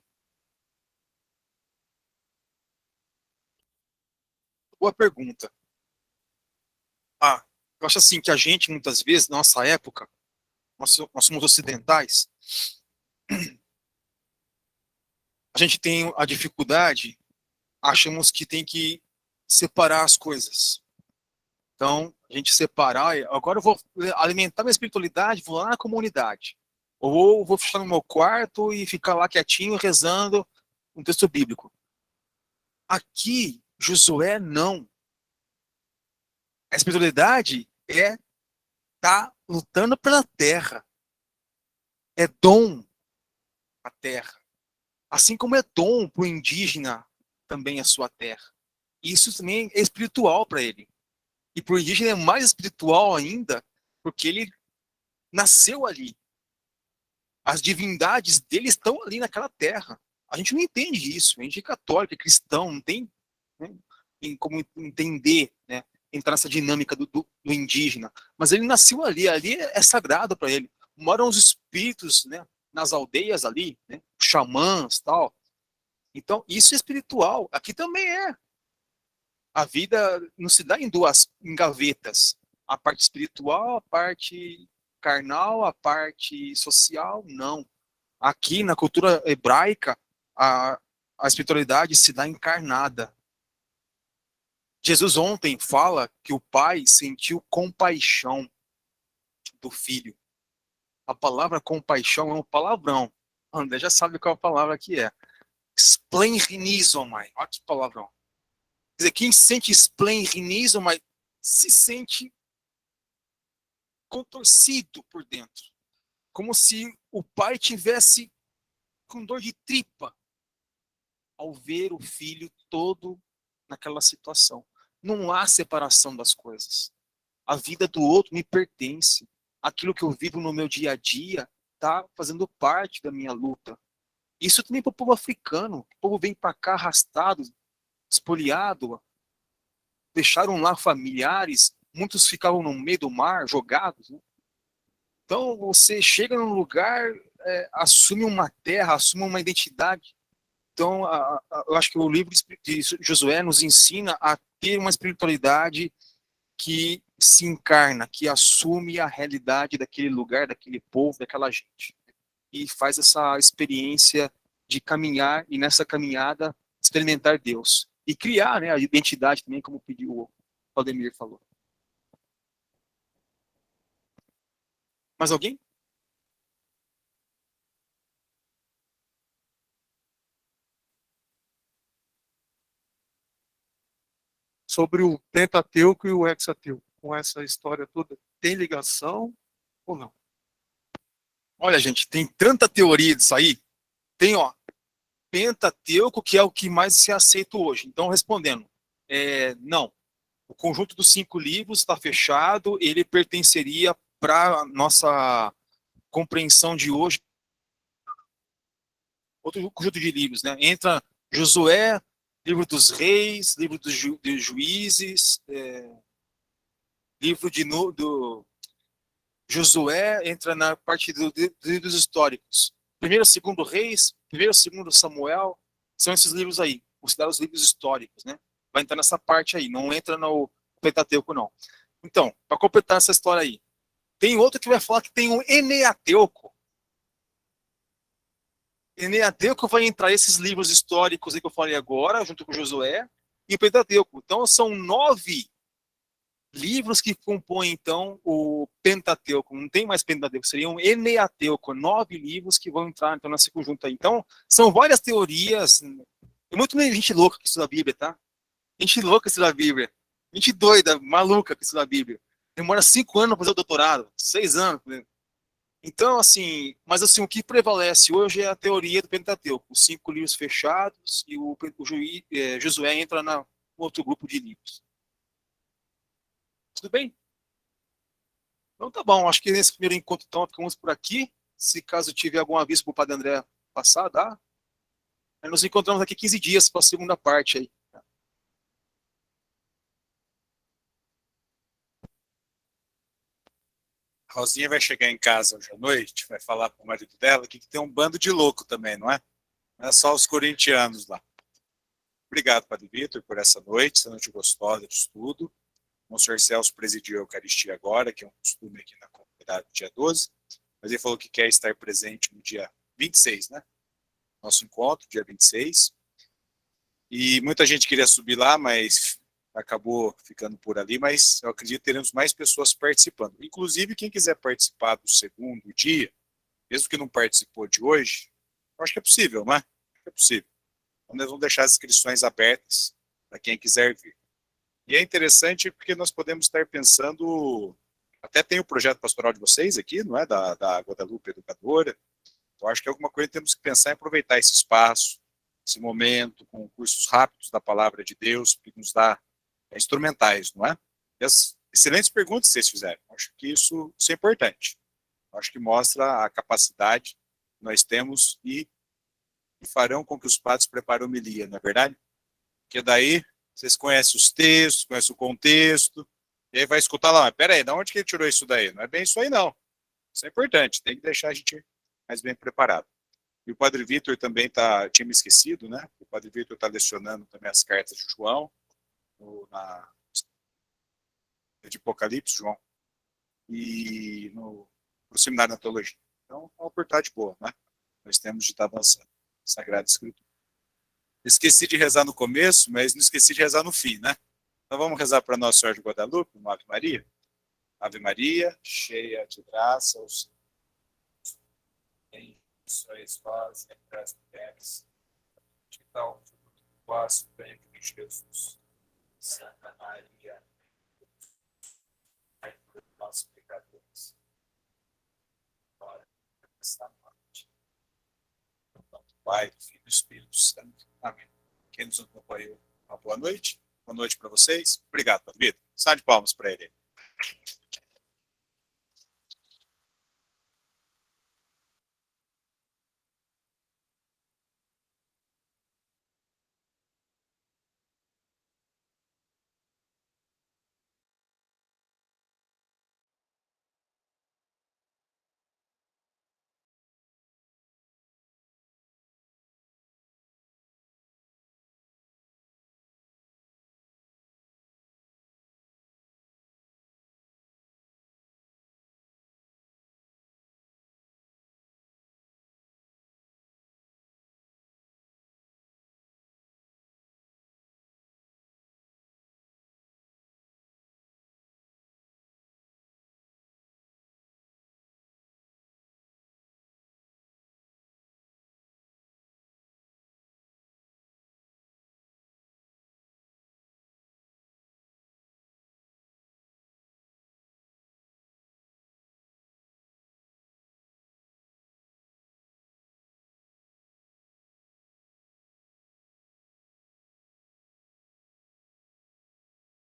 Boa pergunta. Eu acho assim que a gente, muitas vezes, na nossa época, nós somos ocidentais, a gente tem a dificuldade, achamos que tem que separar as coisas. Então, a gente separar, agora eu vou alimentar minha espiritualidade, vou lá na comunidade. Ou vou fechar no meu quarto e ficar lá quietinho, rezando um texto bíblico. Aqui, Josué, não. A espiritualidade é estar lutando pela terra. É dom a terra. Assim como é dom para o indígena também a sua terra. Isso também é espiritual para ele. E para o indígena é mais espiritual ainda, porque ele nasceu ali. As divindades dele estão ali naquela terra. A gente não entende isso. A gente é católico, é cristão, não tem, né, como entender, né, entrar nessa dinâmica do indígena. Mas ele nasceu ali. Ali é sagrado para ele. Moram os espíritos, né, nas aldeias ali, né, xamãs e tal. Então, isso é espiritual. Aqui também é. A vida não se dá em gavetas. A parte espiritual, a parte carnal, a parte social, não. Aqui, na cultura hebraica, a espiritualidade se dá encarnada. Jesus ontem fala que o pai sentiu compaixão do filho. A palavra compaixão é um palavrão. André já sabe qual a palavra que é. Splenrinizomai. Olha que palavrão. Quer dizer, quem sente splenrinizomai se sente contorcido por dentro. Como se o pai tivesse com dor de tripa ao ver o filho todo naquela situação. Não há separação das coisas. A vida do outro me pertence. Aquilo que eu vivo no meu dia a dia está fazendo parte da minha luta. Isso também para o povo africano. O povo vem para cá arrastado, espoliado. Deixaram lá familiares. Muitos ficavam no meio do mar, jogados. Né? Então, você chega num lugar, assume uma terra, assume uma identidade. Então, eu acho que o livro de Josué nos ensina a ter uma espiritualidade que se encarna, que assume a realidade daquele lugar, daquele povo, daquela gente. E faz essa experiência de caminhar, e nessa caminhada experimentar Deus. E criar, né, a identidade também, como pediu o Valdemir falou. Mais alguém?
Sobre o Pentateuco e o Hexateuco, com essa história toda, tem ligação ou não?
Olha, gente, tem tanta teoria disso aí. Tem, Pentateuco, que é o que mais se aceita hoje. Então, respondendo, não. O conjunto dos 5 livros está fechado, ele pertenceria para nossa compreensão de hoje. Outro conjunto de livros, né? Entra Josué, livro dos reis, livro dos juízes, livro do Josué, entra na parte dos livros históricos. Primeiro e segundo reis, primeiro e segundo Samuel, são esses livros aí, considerados livros históricos, né? Vai entrar nessa parte aí, não entra no Pentateuco, não. Então, para completar essa história aí, tem outro que vai falar que tem um Eneateuco. Eneateuco vai entrar esses livros históricos aí que eu falei agora, junto com Josué, e o Pentateuco. Então, são 9 livros que compõem, então, o Pentateuco. Não tem mais Pentateuco, seriam Eneateuco, 9 livros que vão entrar, então, nesse conjunto aí. Então, são várias teorias. Tem muito gente louca que estuda a Bíblia, tá? Gente louca que estuda a Bíblia. Gente doida, maluca que estuda a Bíblia. Demora 5 anos para fazer o doutorado, 6 anos. Né? Então, assim, mas assim, o que prevalece hoje é a teoria do Pentateuco, os 5 livros fechados e o Josué entra no outro grupo de livros. Tudo bem? Então tá bom, acho que nesse primeiro encontro então ficamos por aqui. Se caso tiver algum aviso para o Padre André passar, dá. Aí nos encontramos daqui 15 dias para a segunda parte aí.
A Rosinha vai chegar em casa hoje à noite, vai falar para o marido dela que tem um bando de louco também, não é? Não é só os corintianos lá. Obrigado, Padre Vitor, por essa noite gostosa de estudo. O Sr. Celso presidiu a Eucaristia agora, que é um costume aqui na comunidade do dia 12, mas ele falou que quer estar presente no dia 26, né? Nosso encontro, dia 26. E muita gente queria subir lá, mas acabou ficando por ali, mas eu acredito que teremos mais pessoas participando. Inclusive, quem quiser participar do segundo dia, mesmo que não participou de hoje, eu acho que é possível, né? É possível. Então, nós vamos deixar as inscrições abertas para quem quiser vir. E é interessante porque nós podemos estar pensando, até tem o projeto pastoral de vocês aqui, não é? Da Guadalupe Educadora. Então, acho que alguma coisa temos que pensar em aproveitar esse espaço, esse momento, com cursos rápidos da palavra de Deus, que nos dá instrumentais, não é? E as excelentes perguntas que vocês fizeram. Acho que isso é importante. Acho que mostra a capacidade que nós temos e farão com que os padres preparem a homilia, não é verdade? Porque daí vocês conhecem os textos, conhecem o contexto, e aí vai escutar lá, mas peraí, de onde que ele tirou isso daí? Não é bem isso aí, não. Isso é importante, tem que deixar a gente mais bem preparado. E o Padre Vitor também tinha me esquecido, né? O Padre Vitor está lecionando também as cartas de João, de Apocalipse, João, e no Seminário de Teologia. Então, é uma oportunidade boa, né? Nós temos de estar avançando. Sagrada Escritura. Esqueci de rezar no começo, mas não esqueci de rezar no fim, né? Então vamos rezar para Nossa Senhora de Guadalupe, uma Ave Maria. Ave Maria, cheia de graça, o Senhor sois vós entre as mulheres, que tal o fruto do vosso ventre, Jesus. Santa Maria, Mãe dos nossos pecadores, agora nesta morte. Pai, do Filho e do Espírito Santo. Amém. Quem nos acompanhou, uma boa noite. Boa noite para vocês. Obrigado, Padre Vitor. Salve de palmas para ele.